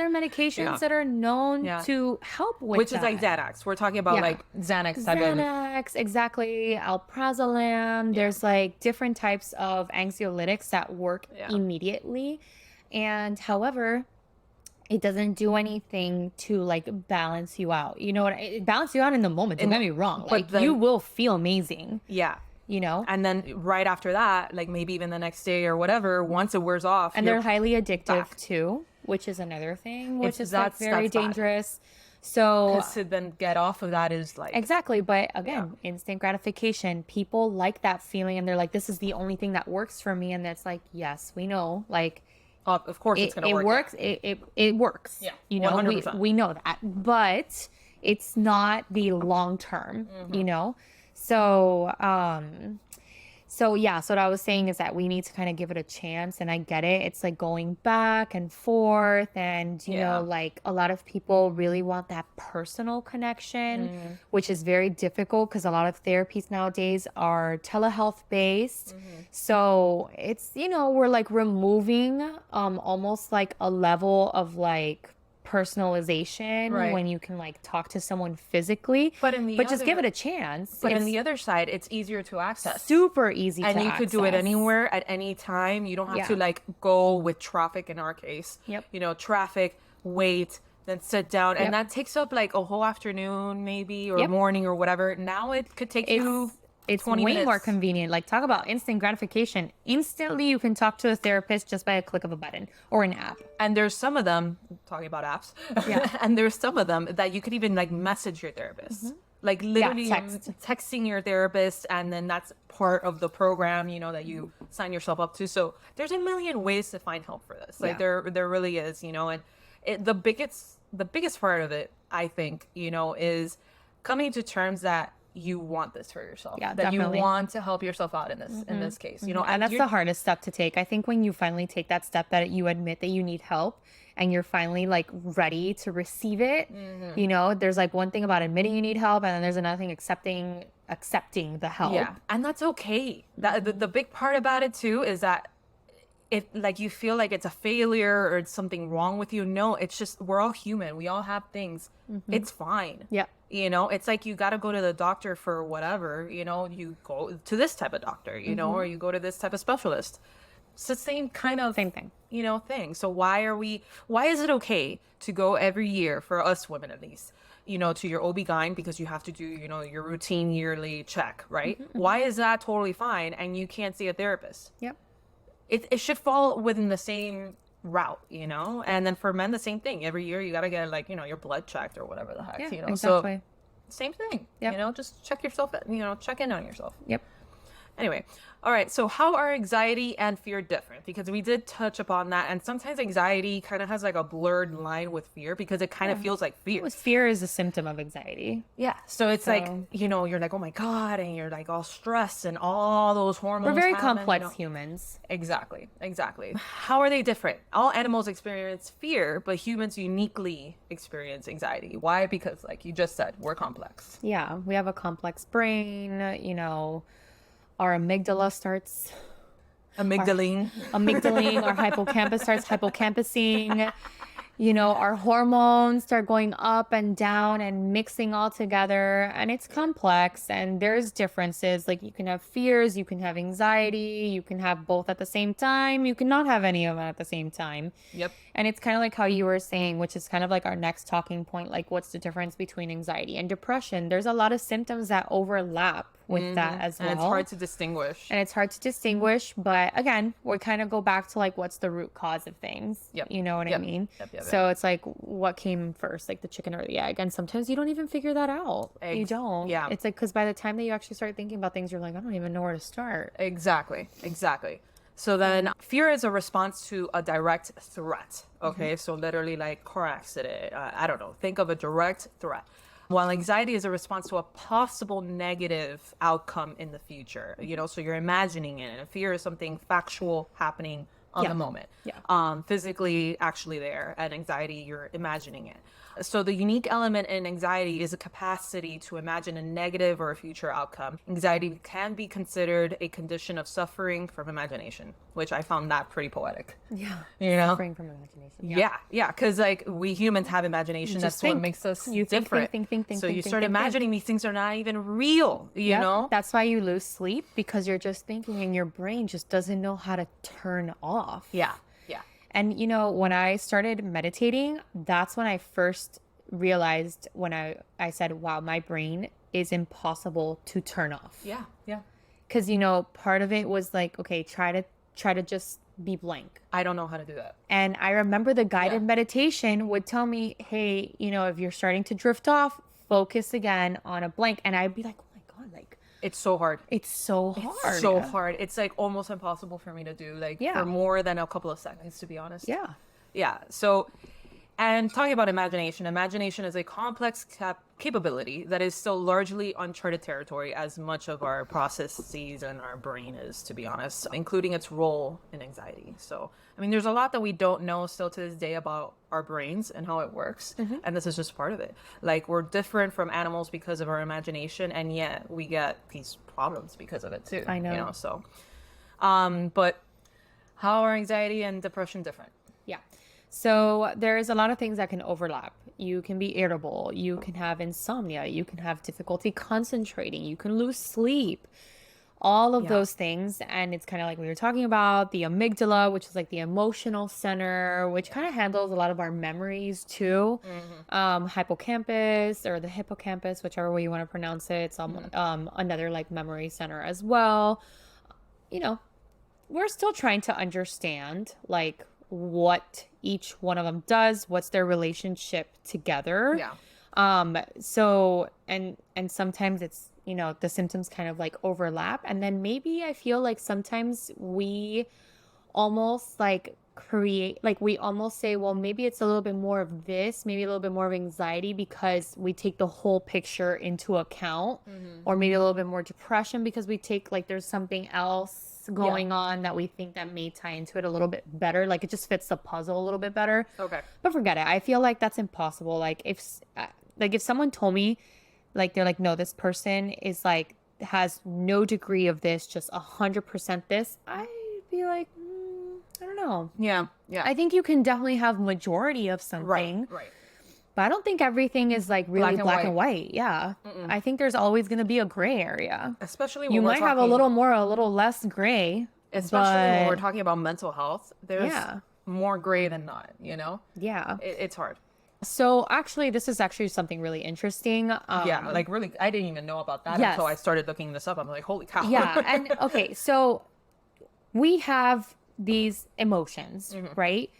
medications Yeah. that are known Yeah. to help with Which is like that. Xanax. We're talking about Yeah. like Xanax type of. Xanax, exactly. Alprazolam. There's like different types of anxiolytics that work Yeah. immediately, and however, it doesn't do anything to like balance you out. You know what? It balances you out in the moment. Don't get me wrong. but Like, then- you will feel amazing. Yeah. You know. And then right after that, like maybe even the next day or whatever, once it wears off, And you're- they're highly addictive back. too, which is another thing, which It's- is like that's very bad. dangerous. So to then get off of that is like exactly, but again, instant gratification. People like that feeling, and they're like, "This is the only thing that works for me." And that's like, yes, we know, like of course it's gonna work. works. It works. Yeah, you know, 100%. we know that, but it's not the long term. You know, so So yeah, so what I was saying is that we need to kind of give it a chance, and I get it. It's like going back and forth, and you Yeah. know, like a lot of people really want that personal connection, which is very difficult because a lot of therapies nowadays are telehealth based. So it's, you know, we're like removing almost like a level of like personalization Right. when you can like talk to someone physically, But in the just give other- it a chance. But It's on the other side, it's easier to access. super easy And to you could do it access. anywhere at any time. You don't have Yeah. to like go with traffic in our case. Yep. You know, traffic, wait, then sit down. Yep. And that takes up like a whole afternoon maybe or Yep. morning or whatever. Now it could take you It's 20 way minutes. more convenient. Like, talk about instant gratification. Instantly, you can talk to a therapist just by a click of a button or an app. And there's some of them, talking about apps, Yeah. and there's some of them that you could even like message your therapist. Like literally texting your therapist, and then that's part of the program, you know, that you sign yourself up to. So there's a million ways to find help for this. Like there really is, you know, and the biggest part of it, I think, you know, is coming to terms that you want this for yourself. Yeah, that definitely. you want to help yourself out in this case, you know, And that's you're- the hardest step to take. I think when you finally take that step that you admit that you need help and you're finally like ready to receive it, you know, there's like one thing about admitting you need help, and then there's another thing accepting the help. Yeah, and that's okay. That the big part about it too is that if like you feel like it's a failure or it's something wrong with you, no, it's just we're all human. We all have things. It's fine. Yeah. You know, it's like you got to go to the doctor for whatever, you know, you go to this type of doctor, you know, or you go to this type of specialist. It's the same kind of Same thing. you know, thing. So why is it okay to go every year, for us women at least, you know, to your OB-GYN because you have to do, you know, your routine yearly check, right? Why is that totally fine and you can't see a therapist? Yep. It should fall within the same route, you know? And then for men, the same thing. Every year you got to get like, you know, your blood checked or whatever the heck, Yeah, you know? exactly. So same thing, Yep. you know, just check yourself, you know, check in on yourself. Yep. Anyway, all right. So how are anxiety and fear different? Because we did touch upon that. And sometimes anxiety kind of has like a blurred line with fear because it kind of feels like fear. Fear is a symptom of anxiety. Yeah. So it's like, you know, you're like, oh my God. And you're like all stressed and all those hormones. We're very happen, complex you know? humans. Exactly. How are they different? All animals experience fear, but humans uniquely experience anxiety. Why? Because like you just said, we're complex. Yeah, we have a complex brain, you know, our amygdala starts Amygdaline. our hippocampus starts hippocampusing, our hormones start going up and down and mixing all together, and it's complex, and there's differences. Like, you can have fears, you can have anxiety, you can have both at the same time, you cannot have any of them at the same time. Yep. And it's kind of like how you were saying, which is kind of like our next talking point, like, what's the difference between anxiety and depression? There's a lot of symptoms that overlap with that as well. And it's hard to distinguish. But again, we kind of go back to like, what's the root cause of things? Yep. You know what I mean? Yep. So it's like, what came first, like the chicken or the egg? And sometimes you don't even figure that out. You don't. Yeah. It's like, because by the time that you actually start thinking about things, you're like, I don't even know where to start. Exactly. So then fear is a response to a direct threat. Okay. So literally like car accident. I don't know. Think of a direct threat. While anxiety is a response to a possible negative outcome in the future, so you're imagining it. And fear is something factual happening on the moment. Yeah. Physically actually there. And anxiety, you're imagining it. So the unique element in anxiety is a capacity to imagine a negative or a future outcome. Anxiety can be considered a condition of suffering from imagination, which I found that pretty poetic. Yeah. Suffering from imagination. Yeah. Because like we humans have imagination. That's what makes us different. Think. So you start imagining these things are not even real, you know? That's why you lose sleep, because you're just thinking and your brain just doesn't know how to turn off. Yeah. And, when I started meditating, that's when I first realized, when I said, wow, my brain is impossible to turn off. Yeah. Because, part of it was like, okay, try to just be blank. I don't know how to do that. And I remember the guided meditation would tell me, hey, if you're starting to drift off, focus again on a blank. And I'd be like, oh my God, like, it's so hard. It's so hard. It's like almost impossible for me to do, like for more than a couple of seconds, to be honest. Yeah. So, and talking about imagination is a complex capability that is still largely uncharted territory, as much of our processes and our brain is, to be honest, including its role in anxiety. So, I mean, there's a lot that we don't know still to this day about our brains and how it works. And this is just part of it. Like, we're different from animals because of our imagination, and yet we get these problems because of it too. I know. So, but how are anxiety and depression different? Yeah. So there's a lot of things that can overlap. You can be irritable, you can have insomnia, you can have difficulty concentrating, you can lose sleep, all of those things. And it's kind of like we were talking about the amygdala, which is like the emotional center, which kind of handles a lot of our memories too. Hippocampus, or the hippocampus, whichever way you want to pronounce it. It's another like memory center as well. We're still trying to understand like what each one of them does, what's their relationship together. So and sometimes it's, the symptoms kind of like overlap, and then maybe I feel like sometimes we almost like we almost say, well, maybe it's a little bit more of this, maybe a little bit more of anxiety, because we take the whole picture into account, or maybe a little bit more depression because we take like there's something else going on that we think that may tie into it a little bit better, like it just fits the puzzle a little bit better. But forget it. I feel like that's impossible. Like if someone told me, like, they're like, no, this person is like has no degree of this, just 100% this, I'd be like, I don't know. Yeah. I think you can definitely have majority of something. Right. But I don't think everything is like really black and white. Yeah. I think there's always going to be a gray area. Especially when you might have a little more, a little less gray. Especially when we're talking about mental health. There's more gray than not, Yeah. It's hard. So actually, this is actually something really interesting. Like really, I didn't even know about that until I started looking this up. I'm like, holy cow. Yeah. And okay, so we have these emotions, right?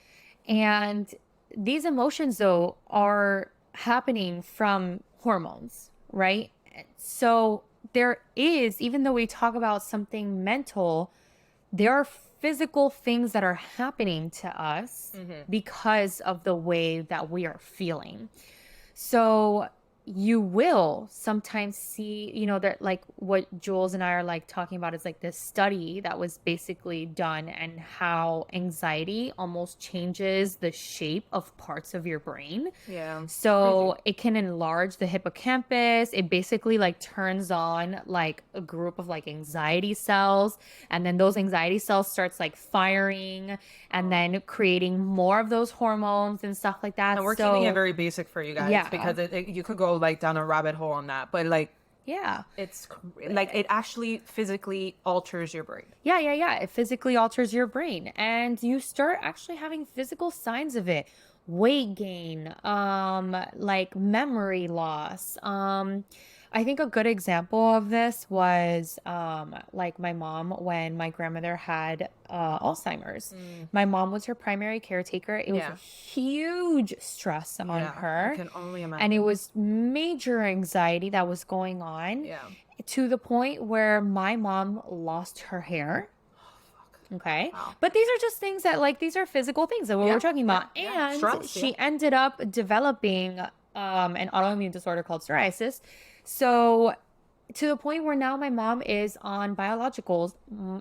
And these emotions, though, are happening from hormones, right? So there is, even though we talk about something mental, there are physical things that are happening to us because of the way that we are feeling. So you will sometimes see, that like what Jules and I are like talking about is like this study that was basically done and how anxiety almost changes the shape of parts of your brain. Yeah. So it can enlarge the hippocampus. It basically like turns on like a group of like anxiety cells, and then those anxiety cells starts like firing and then creating more of those hormones and stuff like that. And we're keeping it very basic for you guys Yeah. because you could go like down a rabbit hole on that, but like yeah. it's like it actually physically alters your brain. Yeah. It physically alters your brain, and you start actually having physical signs of it. Weight gain, like memory loss. I think a good example of this was like my mom when my grandmother had Alzheimer's. My mom was her primary caretaker. It was a huge stress on her. I can only imagine. And it was major anxiety that was going on. Yeah. To the point where my mom lost her hair. Okay. Wow. But these are just things that like these are physical things that we're talking about. And Stress, she ended up developing an autoimmune disorder called psoriasis. So to the point where now my mom is on biologicals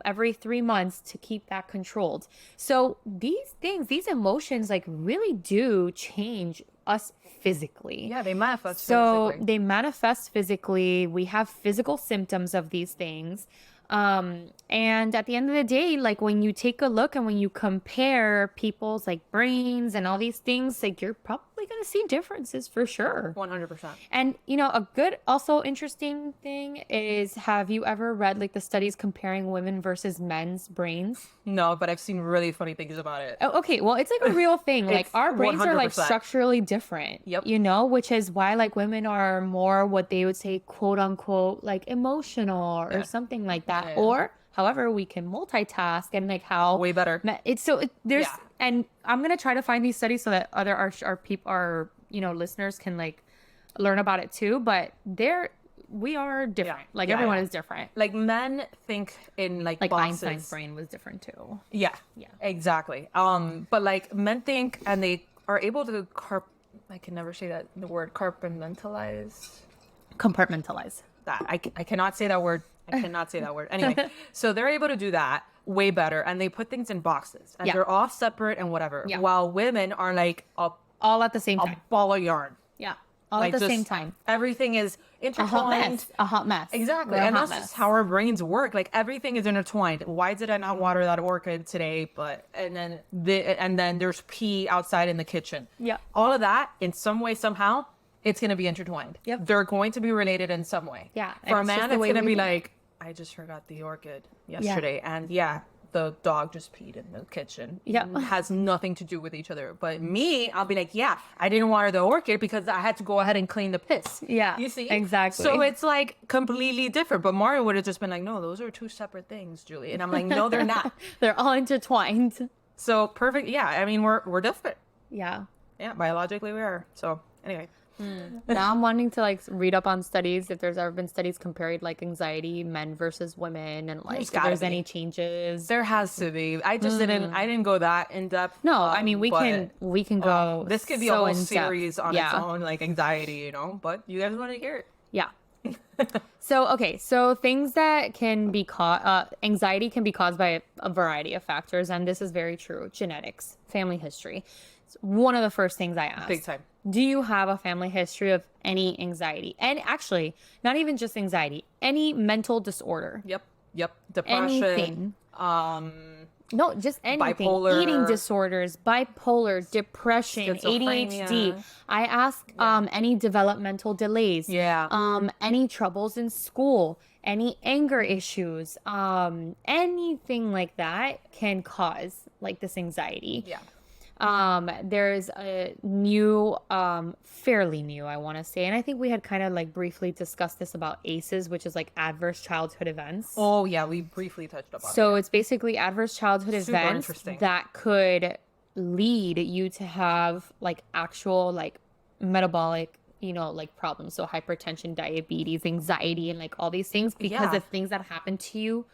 every 3 months to keep that controlled. So these things, these emotions like really do change us physically. Yeah, they manifest So physically. they manifest physically. We have physical symptoms of these things. And at the end of the day, like when you take a look and when you compare people's like brains and all these things, like you're probably going to see differences for sure. 100%. And a good, also interesting thing is, have you ever read like the studies comparing women versus men's brains? No, but I've seen really funny things about it. Oh, okay. Well, it's like a real thing. Like It's our brains are like 100%. structurally different, Yep. which is why like women are more what they would say, quote unquote, like emotional or something like that. Yeah. Or however we can multitask and like how Way better. There's, Yeah. and I'm going to try to find these studies so that our people, our, listeners can like learn about it too. But we are different. Like everyone is different. Like men think in like boxes. Einstein's brain was different too. Yeah. Exactly. But like men think and they are able to I can never say the word compartmentalize. Compartmentalize. That I cannot say that word. I cannot say that word. Anyway, so they're able to do that way better, and they put things in boxes, and they're all separate and whatever. Yeah. While women are like All at the same time. a ball of yarn. Yeah. All Like at the just same time. Everything is intertwined. A hot mess. Exactly. We're a And hot that's mess. just how our brains work. Like everything is intertwined. Why did I not water that orchid today? And then there's pee outside in the kitchen. Yeah. All of that in some way, somehow, it's gonna be intertwined. Yep. They're going to be related in some way. Yeah, For a it's just man, the it's way gonna we be think. like, I just forgot the orchid yesterday. And the dog just peed in the kitchen. Yeah. It has nothing to do with each other. But me, I'll be like, I didn't water the orchid because I had to go ahead and clean the piss. Yeah, You see? exactly. So it's like completely different. But Mario would have just been like, no, those are two separate things, Julie. And I'm like, no, they're not. They're all intertwined. So perfect. Yeah. I mean, we're different. Yeah. Yeah. Biologically, we are. So anyway. Now I'm wanting to like read up on studies, if there's ever been studies compared like anxiety, men versus women, and like if gotta there's be. any changes. There has to be. I just didn't go that in depth. No, I mean we but, can go. This could be so a whole in-depth. series on Yeah. its own, like anxiety, But you guys want to hear it. Yeah. So things that can be anxiety can be caused by a variety of factors, and this is very true. Genetics, family history. It's one of the first things I ask. Big time. Do you have a family history of any anxiety? And actually, not even just anxiety, any mental disorder. Yep. Depression. Anything. No, just anything. Bipolar. Eating disorders, bipolar, depression, Schizophrenia. ADHD. I ask any developmental delays. Yeah. Any troubles in school, any anger issues, anything like that can cause like this anxiety. Yeah. There's a new, fairly new, I want to say, and I think we had kind of like briefly discussed this about ACEs, which is like adverse childhood events. Oh yeah, we briefly touched upon. So it's basically adverse childhood Super events interesting. that could lead you to have like actual like metabolic, like problems. So hypertension, diabetes, anxiety, and like all these things because Yeah. of things that happened to you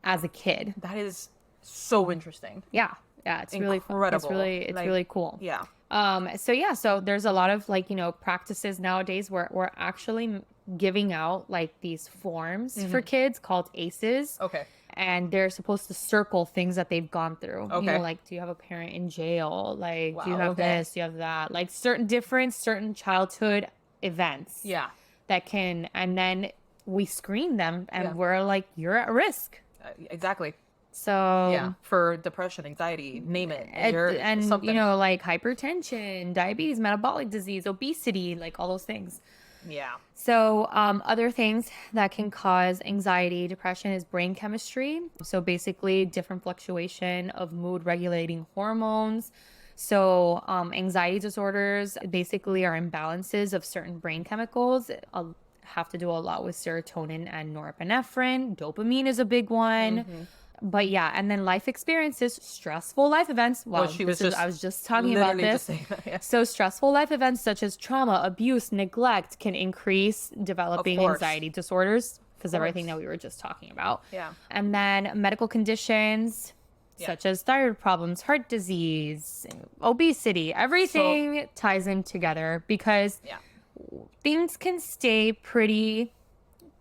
as a kid. That is so interesting. Yeah. Yeah, it's really fun. It's incredible. really Like, really cool. yeah. So there's a lot of like, practices nowadays where we're actually giving out like these forms for kids called ACEs. Okay. And they're supposed to circle things that they've gone through. Okay. Like, do you have a parent in jail? Like, do you Wow, have okay. this? Do you have that? Like certain childhood events. Yeah. And then we screen them and Yeah. we're like, you're at risk. Exactly. So Yeah. For depression, anxiety, name it. and something. like hypertension, diabetes, metabolic disease, obesity, like all those things. Yeah. So other things that can cause anxiety, depression is brain chemistry. So basically different fluctuation of mood regulating hormones. So anxiety disorders basically are imbalances of certain brain chemicals. Have to do a lot with serotonin and norepinephrine. Dopamine is a big one. But yeah, and then life experiences, stressful life events. Wow, I was just talking about literally this. just saying that, yeah. So stressful life events such as trauma, abuse, neglect can increase developing course. anxiety disorders because of everything that we were just talking about. Yeah. And then medical conditions such as thyroid problems, heart disease, obesity, everything ties in together because things can stay pretty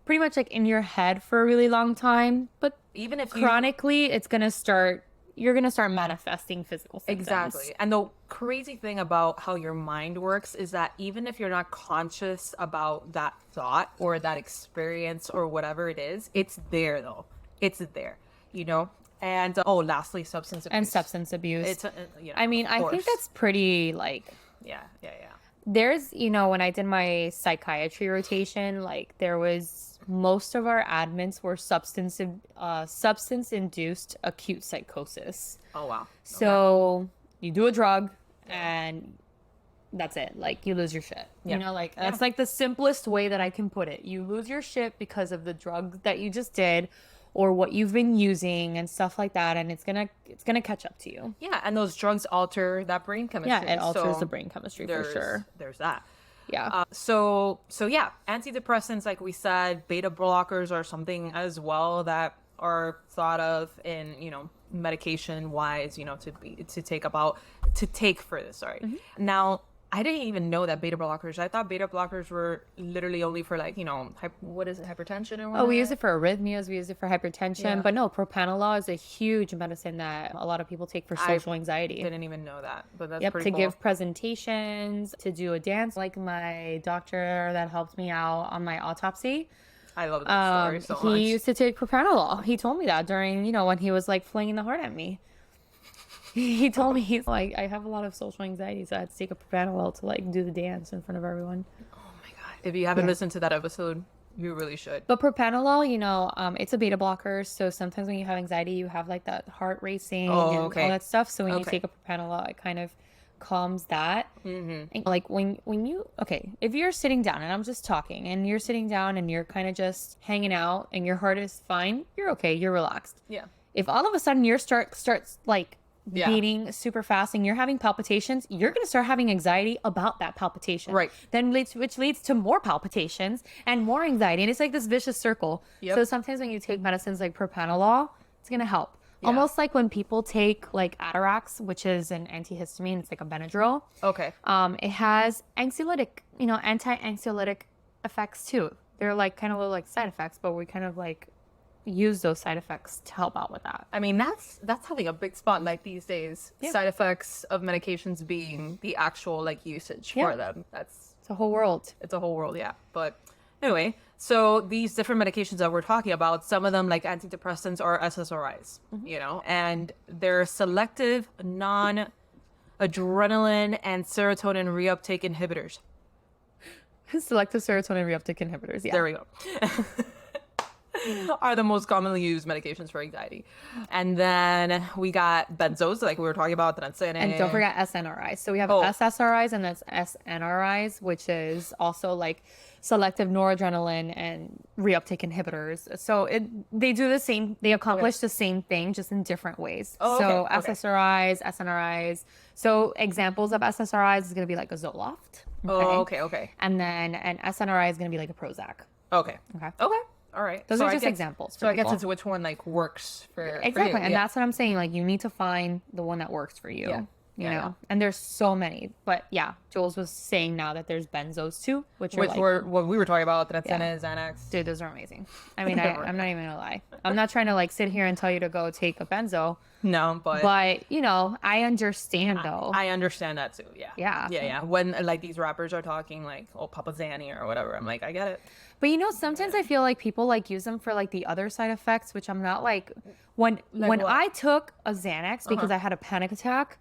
much like in your head for a really long time, but Even if chronically you're gonna start manifesting physical symptoms. Exactly. And the crazy thing about how your mind works is that even if you're not conscious about that thought or that experience or whatever it is, it's there though. It's there, And lastly, substance abuse. And substance abuse. It's I mean, I think that's pretty like yeah. there's when I did my psychiatry rotation, like there was most of our admins were substance induced acute psychosis. Oh wow. So you do a drug and that's it. Like you lose your shit. That's like the simplest way that I can put it. You lose your shit because of the drug that you just did or what you've been using and stuff like that, and it's gonna catch up to you. Yeah, and those drugs alter that brain chemistry. Yeah, it alters the brain chemistry for sure. There's that. Yeah. So yeah, antidepressants, like we said, beta blockers are something as well that are thought of in, medication wise, to take for this. Sorry. Now, I didn't even know that beta blockers. I thought beta blockers were literally only for like, what is it, hypertension or whatever? Oh, we use it for arrhythmias. We use it for hypertension. But no, propranolol is a huge medicine that a lot of people take for social anxiety. Didn't even know that, but that's pretty to cool. give presentations, to do a dance. Like my doctor that helped me out on my autopsy. I love that story so much. He used to take propranolol. He told me that during, when he was like flinging the heart at me. He told me, he's like, I have a lot of social anxiety, so I had to take a propranolol to like do the dance in front of everyone. Oh my God. If you haven't listened to that episode, you really should. But propranolol, it's a beta blocker. So sometimes when you have anxiety, you have like that heart racing and all that stuff. So when you take a propranolol, it kind of calms that. And like if you're sitting down and I'm just talking and you're sitting down and you're kind of just hanging out and your heart is fine, you're okay, you're relaxed. Yeah. If all of a sudden your starts like beating super fast and you're having palpitations, you're going to start having anxiety about that palpitation. Right. Which leads to more palpitations and more anxiety. And it's like this vicious circle. Yep. So sometimes when you take medicines like propranolol, it's going to help. Yeah. Almost like when people take like Atarax, which is an antihistamine, it's like a Benadryl. Okay. It has anxiolytic, anti-anxiolytic effects too. They're like kind of little like side effects, but we kind of like use those side effects to help out with that. I mean, that's having a big spotlight these days. Yeah. Side effects of medications being the actual like usage for them. It's a whole world. It's a whole world, yeah. But anyway, so these different medications that we're talking about, some of them like antidepressants are SSRIs, and they're selective non-adrenaline and serotonin reuptake inhibitors. Selective serotonin reuptake inhibitors, yeah. There we go. Are the most commonly used medications for anxiety. And then we got benzos, like we were talking about, and don't forget SNRIs. So we have SSRIs and that's SNRIs, which is also like selective noradrenaline and reuptake inhibitors. So they do the same, they accomplish the same thing, just in different ways. SSRIs, SNRIs. So examples of SSRIs is going to be like a Zoloft. Okay. And then an SNRI is going to be like a Prozac. Okay. All right. Those So are I just guess- examples for So I guess people. it's which one like works for Exactly. for you. And Yeah. that's what I'm saying. Like, you need to find the one that works for you. Yeah. You Yeah, know? yeah. And there's so many. But yeah, Jules was saying now that there's benzos too, which are Which like, were what we were talking about, Yeah. Transcendent, Xanax. dude, those are amazing. I mean, I'm not even gonna lie. I'm not trying to like sit here and tell you to go take a benzo, No, but you know, I understand though. I understand that too. Yeah. Yeah. Yeah, yeah. When like these rappers are talking like, oh, Papa Zanny or whatever, I'm like, I get it. But you know, sometimes I feel like people like use them for like the other side effects, which I'm not like. When what? I took a Xanax because I had a panic attack,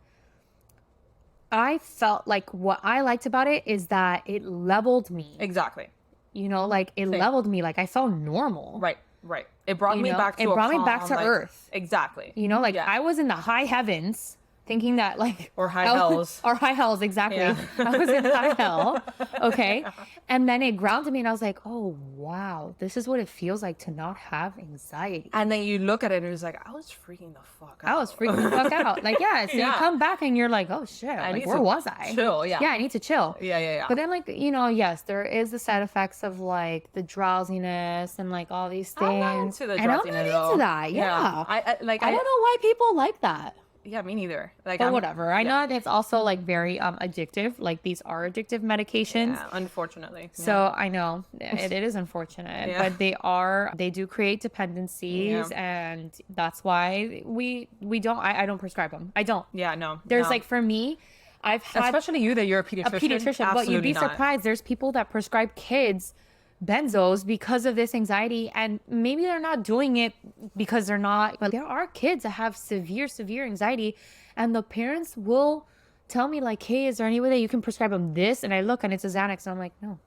I felt like what I liked about it is that it leveled me. Exactly. You know, like it leveled me. Like I felt normal. Right. Right. It brought You me know, back to it a brought me back calm, to like- earth. Exactly. You know, like Yeah. I was in the high heavens thinking that like Or high hells. or high hells, exactly. Yeah. I was in high hell. Okay. And then it grounded me and I was like, oh wow, this is what it feels like to not have anxiety. And then you look at it and it's like, I was freaking the fuck out. I was freaking the fuck out. Like, yeah, so you Yeah. come back and you're like, oh shit, I like need where to was I? chill, yeah. Yeah, I need to chill. Yeah, yeah, yeah. But then, like, you know, yes, there is the side effects of like the drowsiness and like all these things. I'm not into the and I'm not drowsiness, into though. that. Yeah. I like I don't know why people like that. Yeah, me neither. Like, But whatever. I know it's also like very addictive. Like these are addictive medications. Yeah, unfortunately. So I know it is unfortunate, Yeah. but they do create dependencies, and that's why we don't. I don't prescribe them. I don't. Yeah, no. There's no. like for me, I've had especially you that you're a pediatrician. a pediatrician, but you'd be Absolutely not. surprised. There's people that prescribe kids benzos because of this anxiety, and maybe they're not doing it because they're not, but there are kids that have severe anxiety, and the parents will tell me like, hey, is there any way that you can prescribe them this? And I look and it's a Xanax and I'm like, no,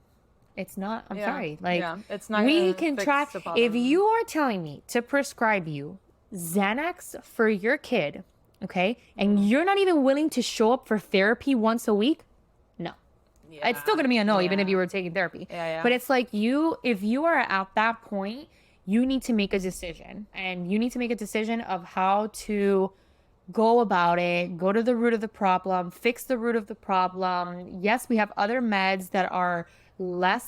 it's not. I'm Yeah, sorry. Like, yeah, it's not we gonna can fix try. the problem. If you are telling me to prescribe you Xanax for your kid, okay, and you're not even willing to show up for therapy once a week, no. It's still gonna be a no, even if you were taking therapy. Yeah, yeah. But it's like if you are at that point, you need to make a decision, and you need to make a decision of how to go about it, go to the root of the problem, fix the root of the problem. Yes, we have other meds that are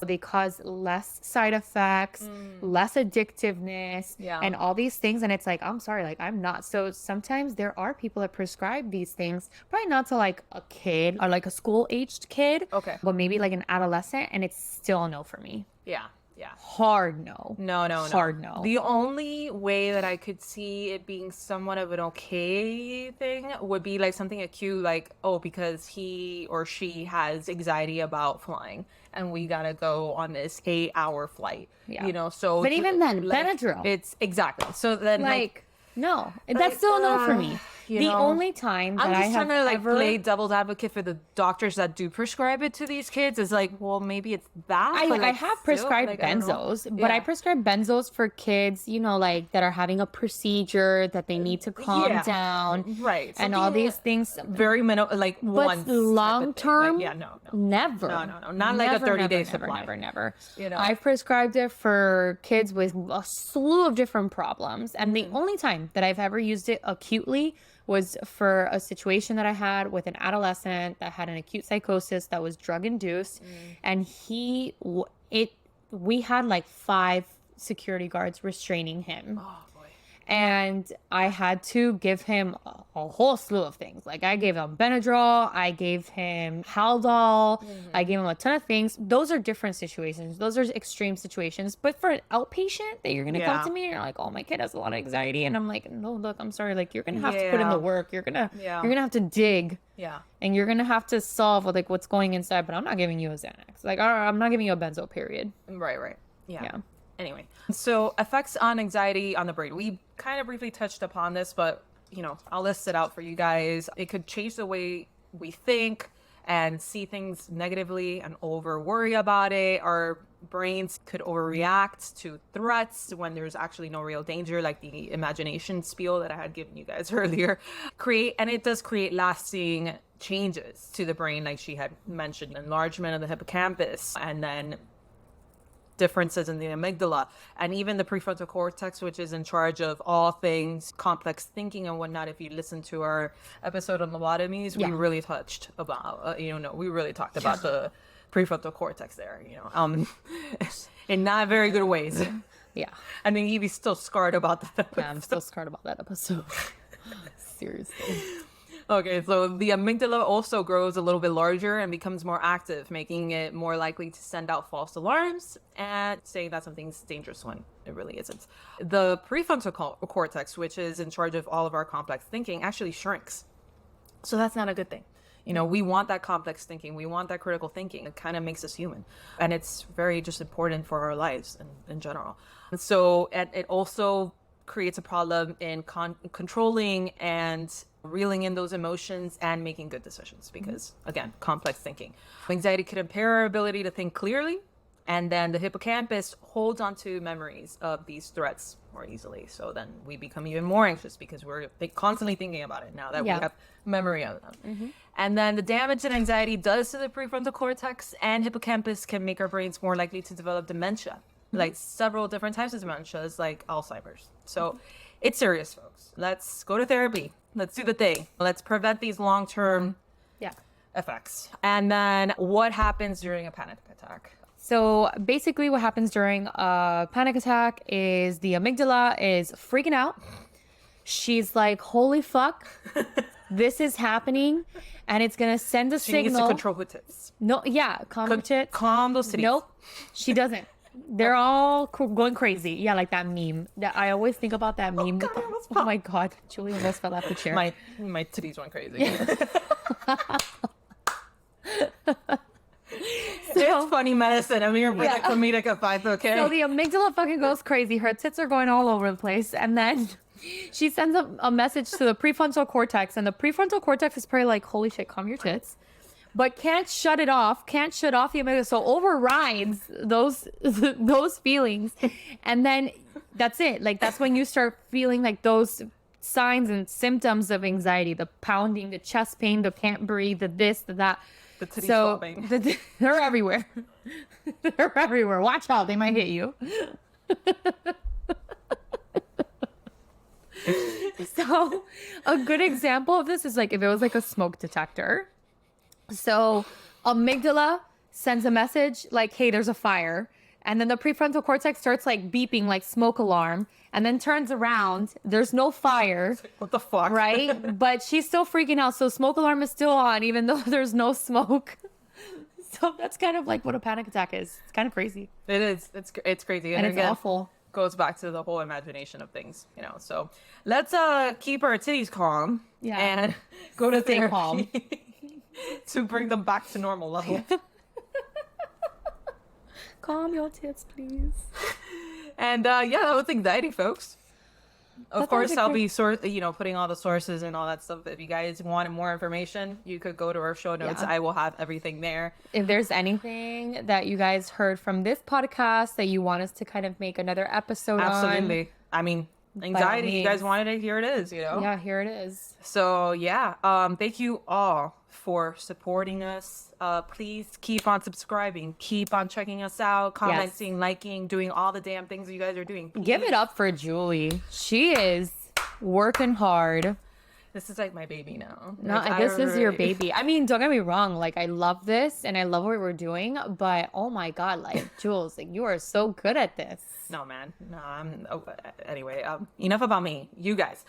they cause less side effects, less addictiveness, and all these things. And it's like, I'm sorry, like I'm not. So sometimes there are people that prescribe these things, probably not to like a kid or like a school-aged kid, Okay. but maybe like an adolescent, and it's still a no for me. Yeah, yeah. Hard no. No. Hard no. The only way that I could see it being somewhat of an okay thing would be like something acute, like, oh, because he or she has anxiety about flying and we gotta go on this 8-hour flight. Yeah. You know, so But even then, like, Benadryl. It's exactly. So then Like, no, that's still a no for me. you The know, only time that I'm I just have trying to like ever play devil's advocate for the doctors that do prescribe it to these kids. Is like, well, maybe it's that. I but, like, have still, prescribed like, I don't know. benzos, but I Yeah. prescribe benzos for kids, you know, like that are having a procedure that they need to calm Yeah. down, Right. and all Something these things. very minimal, like But once type of thing. long term, Like, yeah, no. never. No. Not like a 30-day supply. Never. You know? I've prescribed it for kids with a slew of different problems, and Mm-hmm. the only time that I've ever used it acutely was for a situation that I had with an adolescent that had an acute psychosis that was drug induced, and we had like 5 security guards restraining him. Oh boy. And I had to give him a whole slew of things. Like I gave him Benadryl, I gave him Haldol, I gave him a ton of things. Those are different situations. Those are extreme situations. But for an outpatient that you're gonna come Yeah. to me and you're like, oh, my kid has a lot of anxiety, and I'm like, no, look, I'm sorry. Like you're gonna have to put in the work. You're gonna have to dig. Yeah. And you're gonna have to solve like what's going inside. But I'm not giving you a Xanax. Like I'm not giving you a benzo. Period. Right. Yeah. Yeah. Anyway, so effects on anxiety on the brain. We kind of briefly touched upon this, but I'll list it out for you guys. It could change the way we think and see things negatively and over worry about it. Our brains could overreact to threats when there's actually no real danger, like the imagination spiel that I had given you guys earlier. And it does create lasting changes to the brain, like she had mentioned, enlargement of the hippocampus, and then differences in the amygdala, and even the prefrontal cortex, which is in charge of all things complex thinking and whatnot. If you listen to our episode on lobotomies, we really touched about, we really talked about the prefrontal cortex there, in not very good ways. Yeah. I mean, Evie's still scarred about that episode. Yeah, I'm still scared about that episode. Seriously. Okay, so the amygdala also grows a little bit larger and becomes more active, making it more likely to send out false alarms and say that something's dangerous when it really isn't. The prefrontal cortex, which is in charge of all of our complex thinking, actually shrinks. So that's not a good thing. You know, we want that complex thinking. We want that critical thinking. It kind of makes us human. And it's very just important for our lives in general. And so it also creates a problem in controlling and reeling in those emotions and making good decisions because, again, complex thinking. Anxiety could impair our ability to think clearly. And then the hippocampus holds onto memories of these threats more easily. So then we become even more anxious because we're constantly thinking about it now that we have memory of them. And then the damage that anxiety does to the prefrontal cortex and hippocampus can make our brains more likely to develop dementia, like several different types of dementias, like Alzheimer's. So it's serious, folks. Let's go to therapy. Let's do the thing. Let's prevent these long-term effects. And then what happens during a panic attack? So basically what happens during a panic attack is the amygdala is freaking out. She's like, holy fuck, this is happening. And it's going to send a signal. She needs to control her tits. No, yeah, calm her tits. Calm those titties. Nope, she doesn't. They're all going crazy. Yeah, like that meme. That I always think about that meme. Oh my God, Julie almost fell off the chair. My titties went crazy. It's funny medicine. I'm here for the comedic advice, okay? So the amygdala fucking goes crazy. Her tits are going all over the place. And then she sends a message to the prefrontal cortex. And the prefrontal cortex is probably like, holy shit, calm your tits. But can't shut it off. Can't shut off the amygdala. So overrides those feelings. And then that's it. Like, that's when you start feeling like those signs and symptoms of anxiety. The pounding, the chest pain, the can't breathe, the this, the that. The titties flopping. They're everywhere. They're everywhere. Watch out. They might hit you. So a good example of this is like if it was like a smoke detector. So amygdala sends a message like, hey, there's a fire. And then the prefrontal cortex starts like beeping like smoke alarm and then turns around. There's no fire. What the fuck? Right? But she's still freaking out. So smoke alarm is still on even though there's no smoke. So that's kind of like what a panic attack is. It's kind of crazy. It is. It's crazy. And it's again, awful. Goes back to the whole imagination of things, you know. So let's keep our titties calm and go to Stay therapy calm. to bring them back to normal level. Calm your tits, please. And that was anxiety, folks. Of course, I'll be putting all the sources and all that stuff. If you guys want more information, you could go to our show notes. I will have everything there. If there's anything that you guys heard from this podcast that you want us to kind of make another episode on. Absolutely. I mean, anxiety, you guys wanted it, here it is, you know? Yeah, here it is. So, thank you all for supporting us. Please keep on subscribing. Keep on checking us out, commenting, liking, doing all the damn things you guys are doing. Please. Give it up for Julie. She is working hard. This is like my baby now. No, this is your baby. I mean, don't get me wrong. Like, I love this and I love what we're doing. But, oh my God, like, Jules, like, you are so good at this. No, man. No, anyway, enough about me. You guys.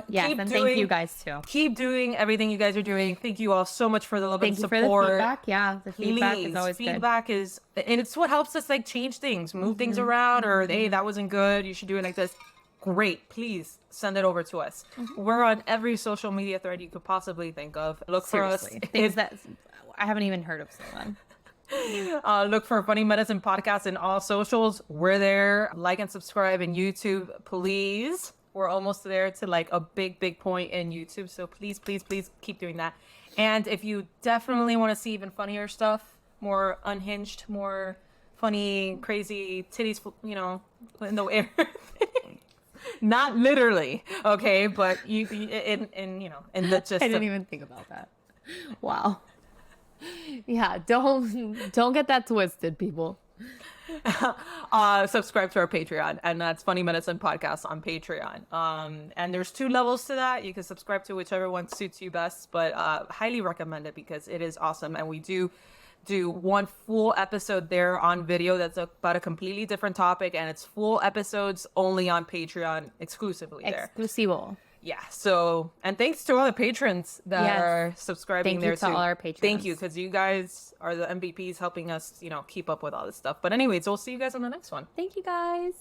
Yes, and thank you guys too. Keep doing everything you guys are doing. Thank you all so much for the love and support. Thank you for the feedback. Yeah, the feedback is always good. Feedback is, and it's what helps us like change things, move things around, or hey, that wasn't good. You should do it like this. Great. Please send it over to us. We're on every social media thread you could possibly think of. Look Seriously, for us. Things that I haven't even heard of someone. Look for Funny Medicine Podcast in all socials. We're there. Like and subscribe in YouTube, please. We're almost there to like a big point in YouTube. So please keep doing that. And if you definitely want to see even funnier stuff, more unhinged, more funny, crazy titties, you know, in the air. Not literally, okay, but you in you know, in the just. I didn't even think about that. Wow. Yeah, don't get that twisted, people. Subscribe to our Patreon, and that's Funny Medicine Podcast on Patreon. And there's 2 levels to that. You can subscribe to whichever one suits you best, but highly recommend it because it is awesome, and we do do one full episode there on video that's about a completely different topic, and it's full episodes only on Patreon exclusively there. Exclusivo. Yeah. So, and thanks to all the patrons that are subscribing Thank there you to too. all our patrons. Thank you, because you guys are the MVPs helping us, keep up with all this stuff. But anyways, we'll see you guys on the next one. Thank you guys.